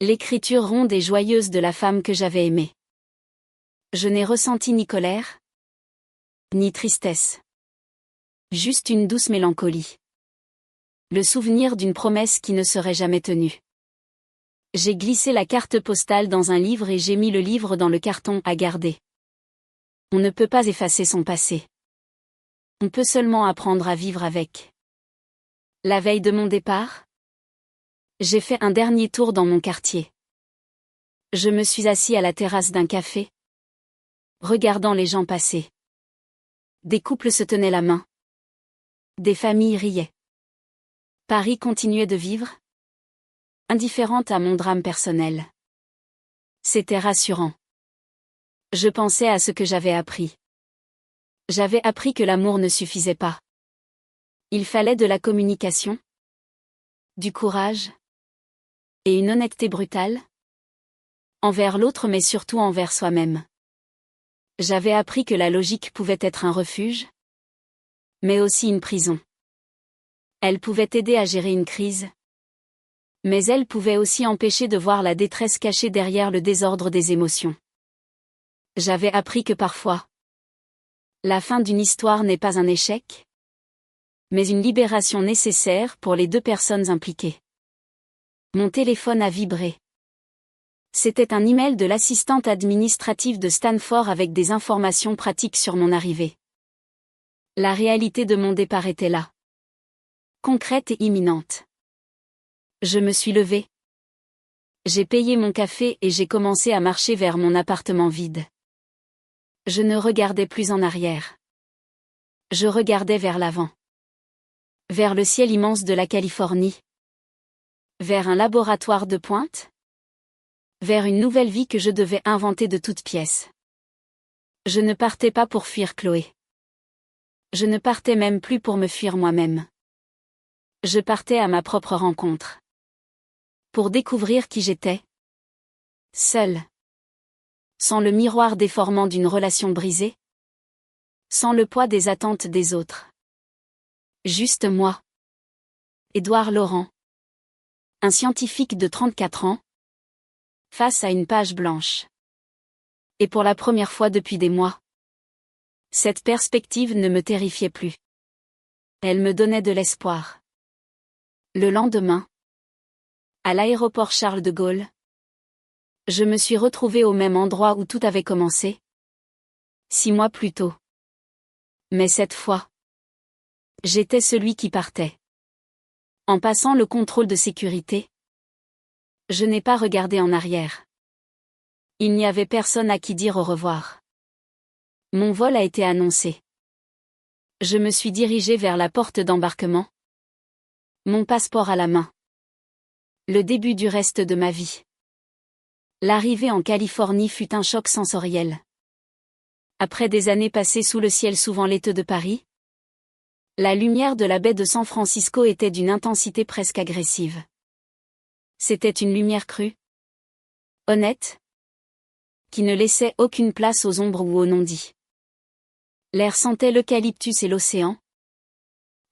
L'écriture ronde et joyeuse de la femme que j'avais aimée. Je n'ai ressenti ni colère, ni tristesse. Juste une douce mélancolie. Le souvenir d'une promesse qui ne serait jamais tenue. J'ai glissé la carte postale dans un livre et j'ai mis le livre dans le carton à garder. On ne peut pas effacer son passé. On peut seulement apprendre à vivre avec. La veille de mon départ, j'ai fait un dernier tour dans mon quartier. Je me suis assis à la terrasse d'un café, regardant les gens passer. Des couples se tenaient la main. Des familles riaient. Paris continuait de vivre, indifférente à mon drame personnel. C'était rassurant. Je pensais à ce que j'avais appris. J'avais appris que l'amour ne suffisait pas. Il fallait de la communication, du courage, et une honnêteté brutale, envers l'autre mais surtout envers soi-même. J'avais appris que la logique pouvait être un refuge, mais aussi une prison. Elle pouvait aider à gérer une crise, mais elle pouvait aussi empêcher de voir la détresse cachée derrière le désordre des émotions. J'avais appris que parfois, la fin d'une histoire n'est pas un échec, mais une libération nécessaire pour les deux personnes impliquées. Mon téléphone a vibré. C'était un email de l'assistante administrative de Stanford avec des informations pratiques sur mon arrivée. La réalité de mon départ était là. Concrète et imminente. Je me suis levée. J'ai payé mon café et j'ai commencé à marcher vers mon appartement vide. Je ne regardais plus en arrière. Je regardais vers l'avant. Vers le ciel immense de la Californie. Vers un laboratoire de pointe. Vers une nouvelle vie que je devais inventer de toutes pièces. Je ne partais pas pour fuir Chloé. Je ne partais même plus pour me fuir moi-même. Je partais à ma propre rencontre. Pour découvrir qui j'étais. Seule. Sans le miroir déformant d'une relation brisée. Sans le poids des attentes des autres. Juste moi. Édouard Laurent. Un scientifique de 34 ans. Face à une page blanche. Et pour la première fois depuis des mois. Cette perspective ne me terrifiait plus. Elle me donnait de l'espoir. Le lendemain. À l'aéroport Charles de Gaulle. Je me suis retrouvée au même endroit où tout avait commencé. 6 mois plus tôt. Mais cette fois. J'étais celui qui partait. En passant le contrôle de sécurité. Je n'ai pas regardé en arrière. Il n'y avait personne à qui dire au revoir. Mon vol a été annoncé. Je me suis dirigée vers la porte d'embarquement. Mon passeport à la main. Le début du reste de ma vie. L'arrivée en Californie fut un choc sensoriel. Après des années passées sous le ciel souvent laiteux de Paris, la lumière de la baie de San Francisco était d'une intensité presque agressive. C'était une lumière crue, honnête, qui ne laissait aucune place aux ombres ou aux non-dits. L'air sentait l'eucalyptus et l'océan,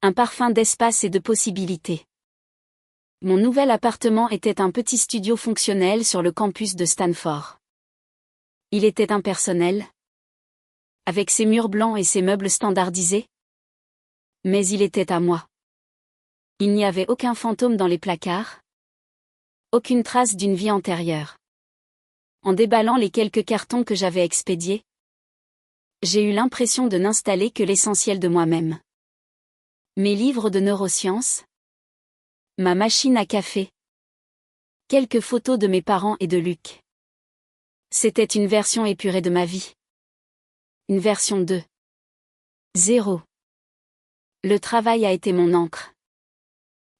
un parfum d'espace et de possibilités. Mon nouvel appartement était un petit studio fonctionnel sur le campus de Stanford. Il était impersonnel, avec ses murs blancs et ses meubles standardisés. Mais il était à moi. Il n'y avait aucun fantôme dans les placards, aucune trace d'une vie antérieure. En déballant les quelques cartons que j'avais expédiés, j'ai eu l'impression de n'installer que l'essentiel de moi-même. Mes livres de neurosciences, ma machine à café, quelques photos de mes parents et de Luc. C'était une version épurée de ma vie. Une version 2.0. Le travail a été mon encre.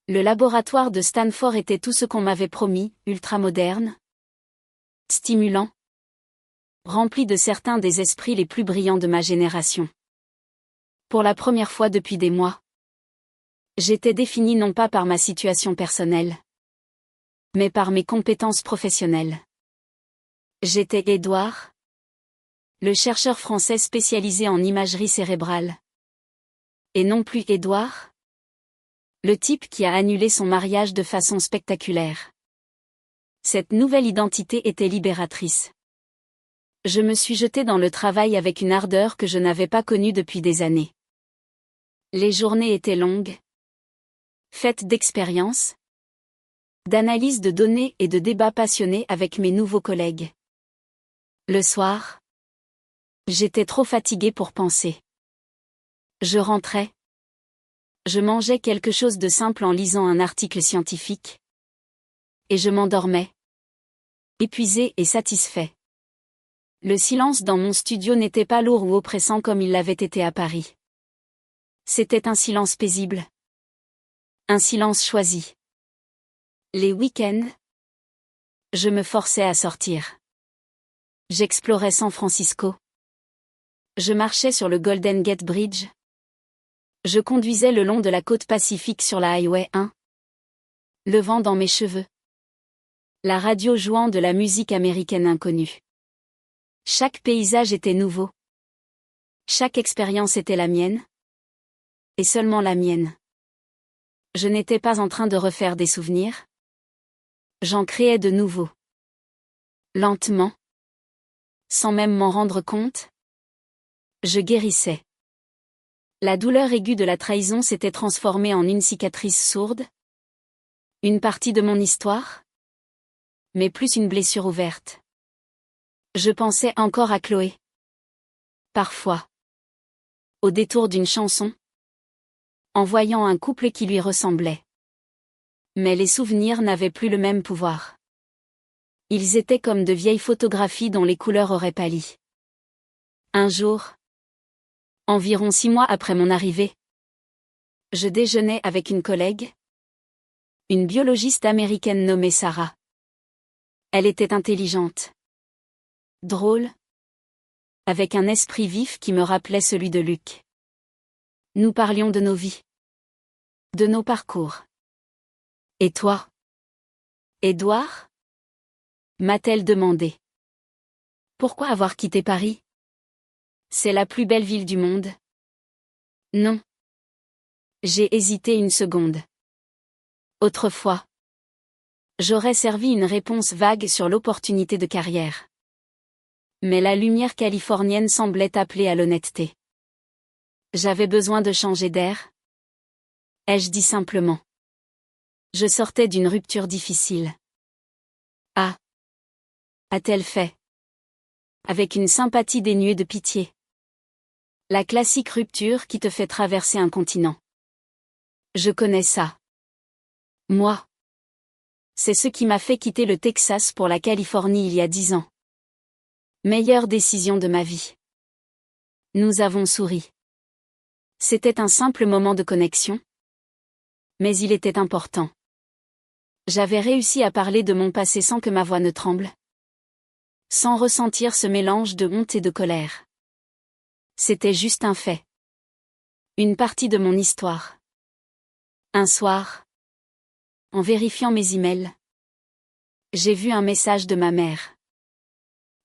Le laboratoire de Stanford était tout ce qu'on m'avait promis, ultramoderne, stimulant, rempli de certains des esprits les plus brillants de ma génération. Pour la première fois depuis des mois, j'étais définie non pas par ma situation personnelle, mais par mes compétences professionnelles. J'étais Édouard, le chercheur français spécialisé en imagerie cérébrale. Et non plus Édouard, le type qui a annulé son mariage de façon spectaculaire. Cette nouvelle identité était libératrice. Je me suis jetée dans le travail avec une ardeur que je n'avais pas connue depuis des années. Les journées étaient longues, faites d'expériences, d'analyses de données et de débats passionnés avec mes nouveaux collègues. Le soir, j'étais trop fatiguée pour penser. Je rentrais. Je mangeais quelque chose de simple en lisant un article scientifique. Et je m'endormais. Épuisé et satisfait. Le silence dans mon studio n'était pas lourd ou oppressant comme il l'avait été à Paris. C'était un silence paisible. Un silence choisi. Les week-ends, je me forçais à sortir. J'explorais San Francisco. Je marchais sur le Golden Gate Bridge. Je conduisais le long de la côte pacifique sur la Highway 1. Le vent dans mes cheveux. La radio jouant de la musique américaine inconnue. Chaque paysage était nouveau. Chaque expérience était la mienne. Et seulement la mienne. Je n'étais pas en train de refaire des souvenirs. J'en créais de nouveaux. Lentement. Sans même m'en rendre compte. Je guérissais. La douleur aiguë de la trahison s'était transformée en une cicatrice sourde, Une partie de mon histoire? Mais plus une blessure ouverte. Je pensais encore à Chloé. Parfois. Au détour d'une chanson. En voyant un couple qui lui ressemblait. Mais les souvenirs n'avaient plus le même pouvoir. Ils étaient comme de vieilles photographies dont les couleurs auraient pâli. Un jour, environ 6 mois après mon arrivée, je déjeunais avec une collègue, une biologiste américaine nommée Sarah. Elle était intelligente, drôle, avec un esprit vif qui me rappelait celui de Luc. Nous parlions de nos vies, de nos parcours. Et toi? Édouard? M'a-t-elle demandé. Pourquoi avoir quitté Paris? C'est la plus belle ville du monde. Non. J'ai hésité une seconde. Autrefois, j'aurais servi une réponse vague sur l'opportunité de carrière. Mais la lumière californienne semblait appeler à l'honnêteté. J'avais besoin de changer d'air. Ai-je dit simplement. Je sortais d'une rupture difficile. Ah! A-t-elle fait? Avec une sympathie dénuée de pitié. La classique rupture qui te fait traverser un continent. Je connais ça. Moi. C'est ce qui m'a fait quitter le Texas pour la Californie il y a 10 ans. Meilleure décision de ma vie. Nous avons souri. C'était un simple moment de connexion. Mais il était important. J'avais réussi à parler de mon passé sans que ma voix ne tremble. Sans ressentir ce mélange de honte et de colère. C'était juste un fait. Une partie de mon histoire. Un soir, en vérifiant mes emails, j'ai vu un message de ma mère.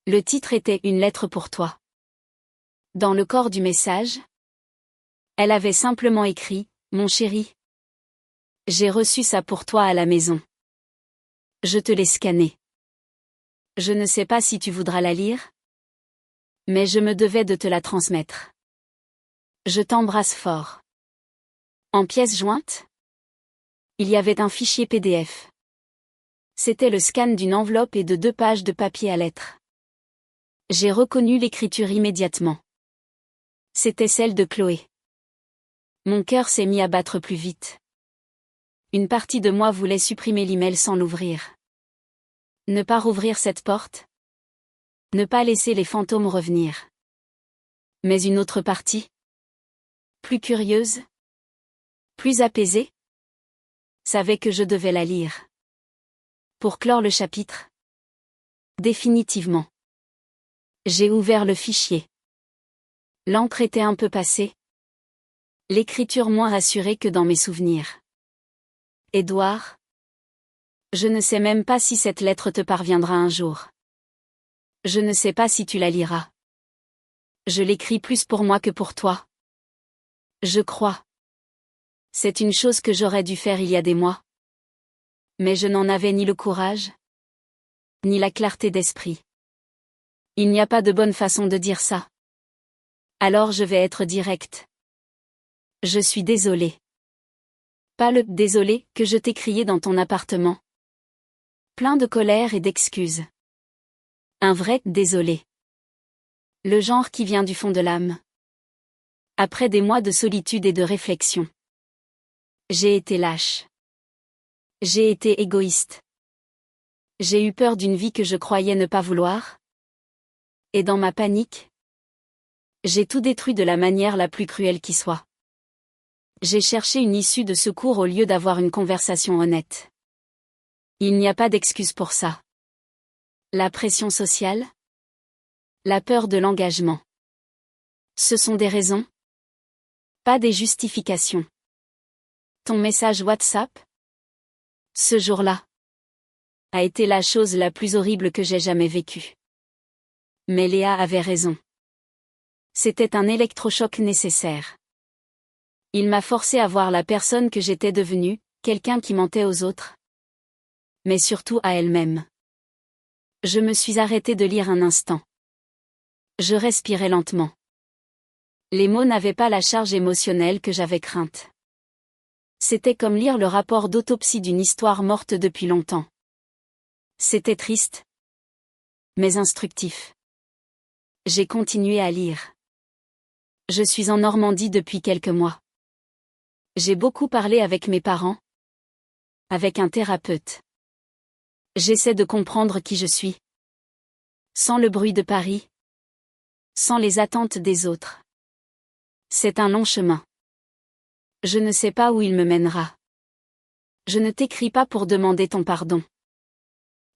Le titre était « Une lettre pour toi ». Dans le corps du message, elle avait simplement écrit « Mon chéri, j'ai reçu ça pour toi à la maison. Je te l'ai scanné. Je ne sais pas si tu voudras la lire, mais je me devais de te la transmettre. Je t'embrasse fort. » En pièce jointe, il y avait un fichier PDF. C'était le scan d'une enveloppe et de 2 pages de papier à lettres. J'ai reconnu l'écriture immédiatement. C'était celle de Chloé. Mon cœur s'est mis à battre plus vite. Une partie de moi voulait supprimer l'email sans l'ouvrir. Ne pas rouvrir cette porte. Ne pas laisser les fantômes revenir. Mais une autre partie, plus curieuse, plus apaisée, savait que je devais la lire. Pour clore le chapitre. Définitivement. J'ai ouvert le fichier. L'encre était un peu passée. L'écriture moins rassurée que dans mes souvenirs. Édouard, je ne sais même pas si cette lettre te parviendra un jour. Je ne sais pas si tu la liras. Je l'écris plus pour moi que pour toi. Je crois. C'est une chose que j'aurais dû faire il y a des mois. Mais je n'en avais ni le courage, ni la clarté d'esprit. Il n'y a pas de bonne façon de dire ça. Alors je vais être direct. Je suis désolé. Pas le « désolé » que je t'ai crié dans ton appartement. Plein de colère et d'excuses. Un vrai « désolé ». Le genre qui vient du fond de l'âme. Après des mois de solitude et de réflexion. J'ai été lâche. J'ai été égoïste. J'ai eu peur d'une vie que je croyais ne pas vouloir. Et dans ma panique, j'ai tout détruit de la manière la plus cruelle qui soit. J'ai cherché une issue de secours au lieu d'avoir une conversation honnête. Il n'y a pas d'excuse pour ça. La pression sociale? La peur de l'engagement. Ce sont des raisons? Pas des justifications. Ton message WhatsApp? Ce jour-là a été la chose la plus horrible que j'ai jamais vécue. Mais Léa avait raison. C'était un électrochoc nécessaire. Il m'a forcé à voir la personne que j'étais devenue, quelqu'un qui mentait aux autres. Mais surtout à elle-même. Je me suis arrêtée de lire un instant. Je respirais lentement. Les mots n'avaient pas la charge émotionnelle que j'avais crainte. C'était comme lire le rapport d'autopsie d'une histoire morte depuis longtemps. C'était triste, mais instructif. J'ai continué à lire. Je suis en Normandie depuis quelques mois. J'ai beaucoup parlé avec mes parents, avec un thérapeute. J'essaie de comprendre qui je suis. Sans le bruit de Paris. Sans les attentes des autres. C'est un long chemin. Je ne sais pas où il me mènera. Je ne t'écris pas pour demander ton pardon.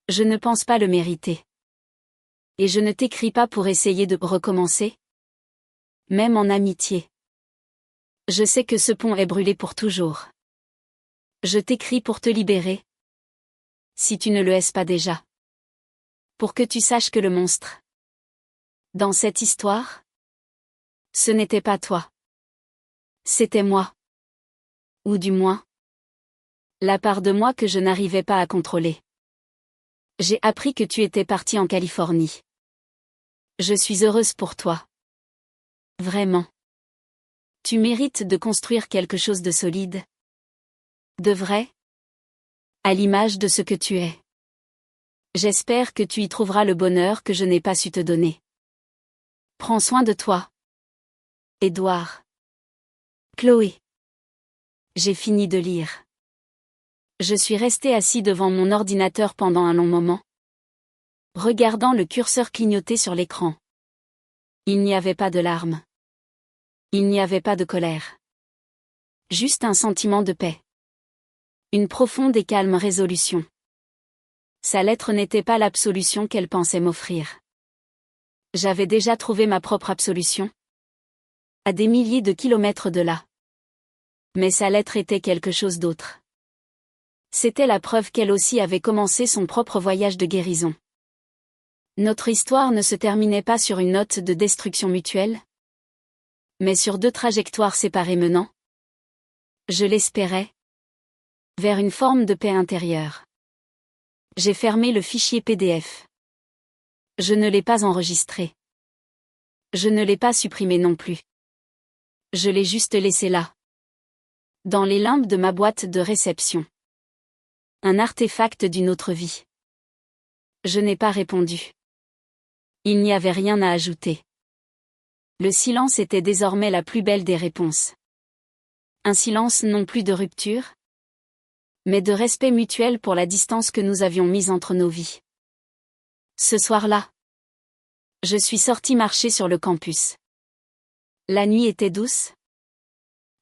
Je ne pense pas le mériter. Et je ne t'écris pas pour essayer de recommencer. Même en amitié. Je sais que ce pont est brûlé pour toujours. Je t'écris pour te libérer. Si tu ne le es pas déjà. Pour que tu saches que le monstre. Dans cette histoire, ce n'était pas toi. C'était moi. Ou du moins, la part de moi que je n'arrivais pas à contrôler. J'ai appris que tu étais parti en Californie. Je suis heureuse pour toi. Vraiment. Tu mérites de construire quelque chose de solide. De vrai. À l'image de ce que tu es. J'espère que tu y trouveras le bonheur que je n'ai pas su te donner. Prends soin de toi. Édouard. Chloé. J'ai fini de lire. Je suis resté assis devant mon ordinateur pendant un long moment, regardant le curseur clignoter sur l'écran. Il n'y avait pas de larmes. Il n'y avait pas de colère. Juste un sentiment de paix. Une profonde et calme résolution. Sa lettre n'était pas l'absolution qu'elle pensait m'offrir. J'avais déjà trouvé ma propre absolution. À des milliers de kilomètres de là. Mais sa lettre était quelque chose d'autre. C'était la preuve qu'elle aussi avait commencé son propre voyage de guérison. Notre histoire ne se terminait pas sur une note de destruction mutuelle, mais sur deux trajectoires séparées menant, je l'espérais, vers une forme de paix intérieure. J'ai fermé le fichier PDF. Je ne l'ai pas enregistré. Je ne l'ai pas supprimé non plus. Je l'ai juste laissé là. Dans les limbes de ma boîte de réception. Un artefact d'une autre vie. Je n'ai pas répondu. Il n'y avait rien à ajouter. Le silence était désormais la plus belle des réponses. Un silence non plus de rupture, mais de respect mutuel pour la distance que nous avions mise entre nos vies. Ce soir-là, je suis sortie marcher sur le campus. La nuit était douce.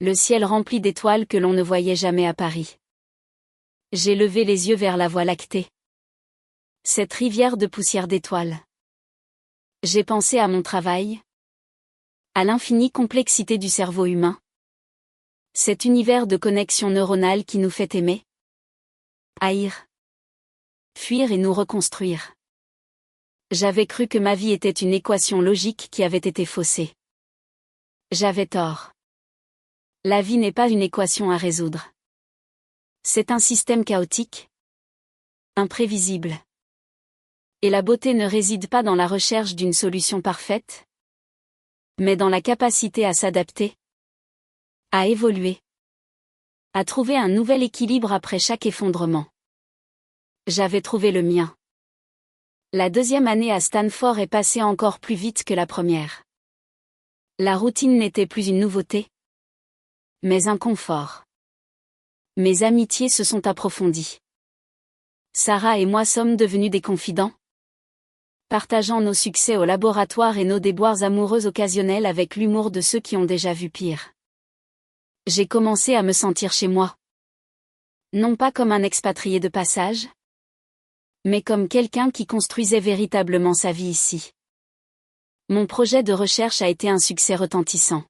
Le ciel rempli d'étoiles que l'on ne voyait jamais à Paris. J'ai levé les yeux vers la Voie lactée. Cette rivière de poussière d'étoiles. J'ai pensé à mon travail. À l'infinie complexité du cerveau humain. Cet univers de connexions neuronales qui nous fait aimer. Haïr. Fuir et nous reconstruire. J'avais cru que ma vie était une équation logique qui avait été faussée. J'avais tort. La vie n'est pas une équation à résoudre. C'est un système chaotique, imprévisible. Et la beauté ne réside pas dans la recherche d'une solution parfaite, mais dans la capacité à s'adapter, à évoluer, à trouver un nouvel équilibre après chaque effondrement. J'avais trouvé le mien. La deuxième année à Stanford est passée encore plus vite que la première. La routine n'était plus une nouveauté, mais un confort. Mes amitiés se sont approfondies. Sarah et moi sommes devenus des confidents, partageant nos succès au laboratoire et nos déboires amoureux occasionnels avec l'humour de ceux qui ont déjà vu pire. J'ai commencé à me sentir chez moi. Non pas comme un expatrié de passage, mais comme quelqu'un qui construisait véritablement sa vie ici. Mon projet de recherche a été un succès retentissant.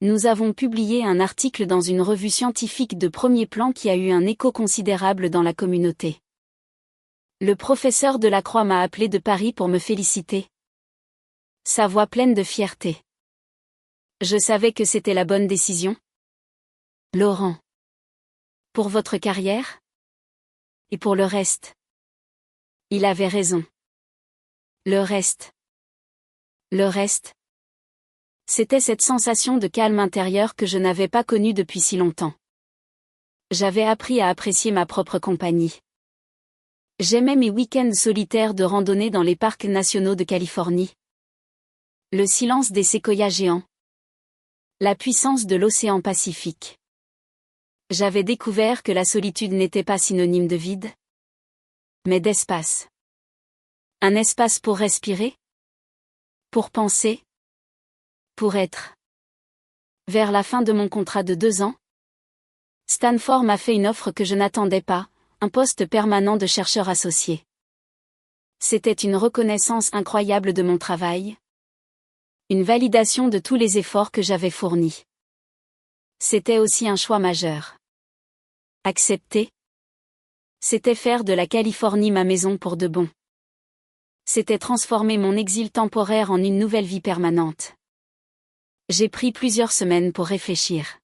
Nous avons publié un article dans une revue scientifique de premier plan qui a eu un écho considérable dans la communauté. Le professeur Delacroix m'a appelé de Paris pour me féliciter. Sa voix pleine de fierté. Je savais que c'était la bonne décision. Laurent. Pour votre carrière? Et pour le reste? Il avait raison. Le reste. Le reste. C'était cette sensation de calme intérieur que je n'avais pas connue depuis si longtemps. J'avais appris à apprécier ma propre compagnie. J'aimais mes week-ends solitaires de randonnée dans les parcs nationaux de Californie. Le silence des séquoias géants. La puissance de l'océan Pacifique. J'avais découvert que la solitude n'était pas synonyme de vide, mais d'espace. Un espace pour respirer, pour penser, pour être. Vers la fin de mon contrat de 2 ans, Stanford m'a fait une offre que je n'attendais pas, un poste permanent de chercheur associé. C'était une reconnaissance incroyable de mon travail, une validation de tous les efforts que j'avais fournis. C'était aussi un choix majeur. Accepter, c'était faire de la Californie ma maison pour de bon. C'était transformer mon exil temporaire en une nouvelle vie permanente. J'ai pris plusieurs semaines pour réfléchir.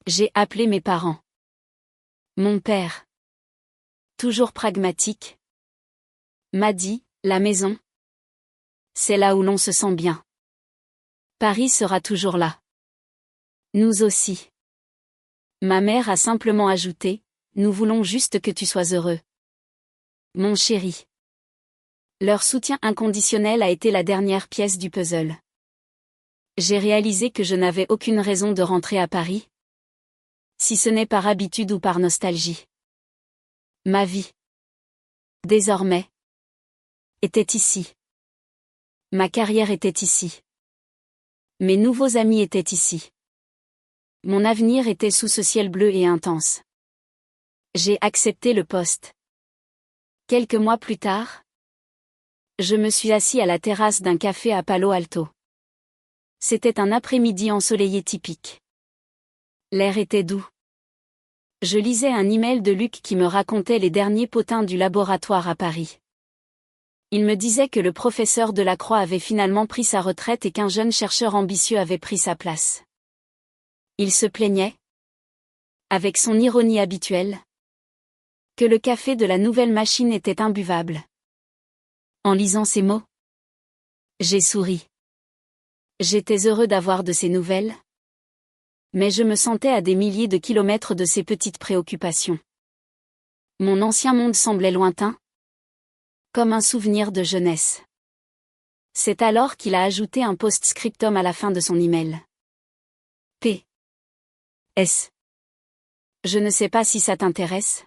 J'ai appelé mes parents. Mon père, toujours pragmatique, m'a dit, la maison, c'est là où l'on se sent bien. Paris sera toujours là. Nous aussi. Ma mère a simplement ajouté, nous voulons juste que tu sois heureux. Mon chéri. Leur soutien inconditionnel a été la dernière pièce du puzzle. J'ai réalisé que je n'avais aucune raison de rentrer à Paris, si ce n'est par habitude ou par nostalgie. Ma vie, désormais, était ici. Ma carrière était ici. Mes nouveaux amis étaient ici. Mon avenir était sous ce ciel bleu et intense. J'ai accepté le poste. Quelques mois plus tard, je me suis assis à la terrasse d'un café à Palo Alto. C'était un après-midi ensoleillé typique. L'air était doux. Je lisais un email de Luc qui me racontait les derniers potins du laboratoire à Paris. Il me disait que le professeur Delacroix avait finalement pris sa retraite et qu'un jeune chercheur ambitieux avait pris sa place. Il se plaignait, avec son ironie habituelle, que le café de la nouvelle machine était imbuvable. En lisant ces mots, j'ai souri. J'étais heureux d'avoir de ces nouvelles, mais je me sentais à des milliers de kilomètres de ces petites préoccupations. Mon ancien monde semblait lointain, comme un souvenir de jeunesse. C'est alors qu'il a ajouté un post-scriptum à la fin de son email. P.S. Je ne sais pas si ça t'intéresse,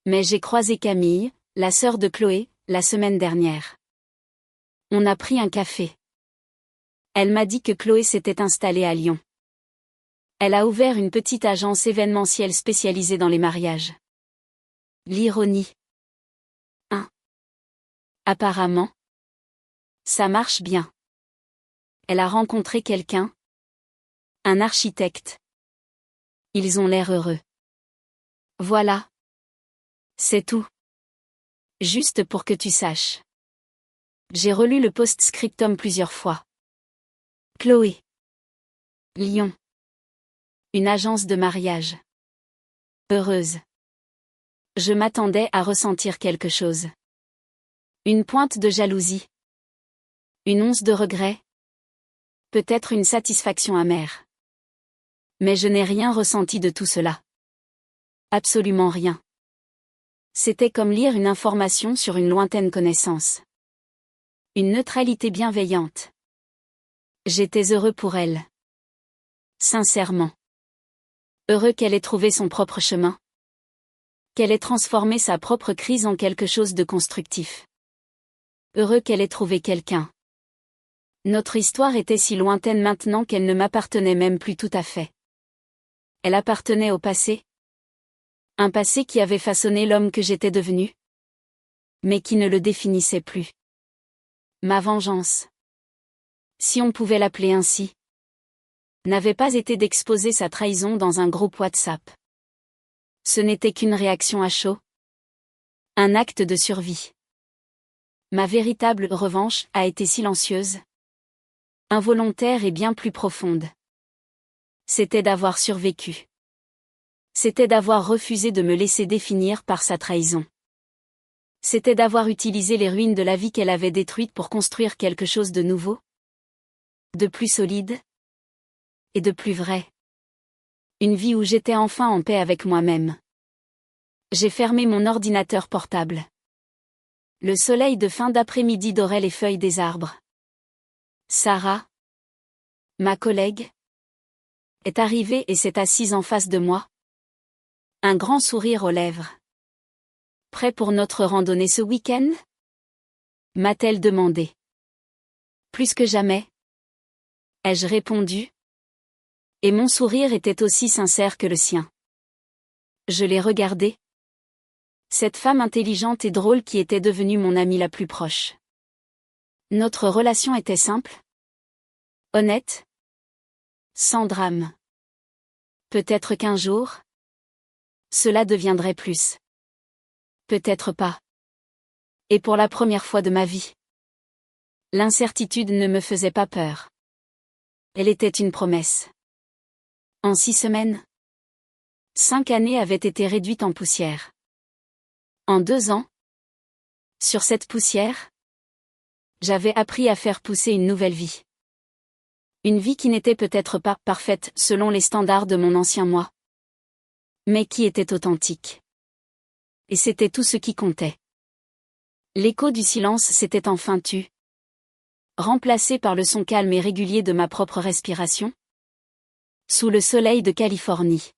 mais j'ai croisé Camille, la sœur de Chloé, la semaine dernière. On a pris un café. Elle m'a dit que Chloé s'était installée à Lyon. Elle a ouvert une petite agence événementielle spécialisée dans les mariages. L'ironie. Apparemment, ça marche bien. Elle a rencontré quelqu'un, un architecte. Ils ont l'air heureux. Voilà. C'est tout. Juste pour que tu saches. J'ai relu le post-scriptum plusieurs fois. Chloé. Lyon. Une agence de mariage. Heureuse. Je m'attendais à ressentir quelque chose. Une pointe de jalousie. Une once de regret. Peut-être une satisfaction amère. Mais je n'ai rien ressenti de tout cela. Absolument rien. C'était comme lire une information sur une lointaine connaissance. Une neutralité bienveillante. J'étais heureux pour elle. Sincèrement. Heureux qu'elle ait trouvé son propre chemin. Qu'elle ait transformé sa propre crise en quelque chose de constructif. Heureux qu'elle ait trouvé quelqu'un. Notre histoire était si lointaine maintenant qu'elle ne m'appartenait même plus tout à fait. Elle appartenait au passé. Un passé qui avait façonné l'homme que j'étais devenu, mais qui ne le définissait plus. Ma vengeance, si on pouvait l'appeler ainsi, n'avait pas été d'exposer sa trahison dans un groupe WhatsApp. Ce n'était qu'une réaction à chaud. Un acte de survie. Ma véritable revanche a été silencieuse, involontaire et bien plus profonde. C'était d'avoir survécu. C'était d'avoir refusé de me laisser définir par sa trahison. C'était d'avoir utilisé les ruines de la vie qu'elle avait détruite pour construire quelque chose de nouveau, de plus solide et de plus vrai. Une vie où j'étais enfin en paix avec moi-même. J'ai fermé mon ordinateur portable. Le soleil de fin d'après-midi dorait les feuilles des arbres. Sarah, ma collègue, est arrivée et s'est assise en face de moi. Un grand sourire aux lèvres. Prêt pour notre randonnée ce week-end? M'a-t-elle demandé. Plus que jamais, ai-je répondu. Et mon sourire était aussi sincère que le sien. Je l'ai regardée. Cette femme intelligente et drôle qui était devenue mon amie la plus proche. Notre relation était simple, honnête, sans drame. Peut-être qu'un jour, cela deviendrait plus. Peut-être pas. Et pour la première fois de ma vie, l'incertitude ne me faisait pas peur. Elle était une promesse. En 6 semaines, 5 années avaient été réduites en poussière. En 2 ans, sur cette poussière, j'avais appris à faire pousser une nouvelle vie. Une vie qui n'était peut-être pas parfaite selon les standards de mon ancien moi, mais qui était authentique. Et c'était tout ce qui comptait. L'écho du silence s'était enfin tu, remplacé par le son calme et régulier de ma propre respiration, sous le soleil de Californie.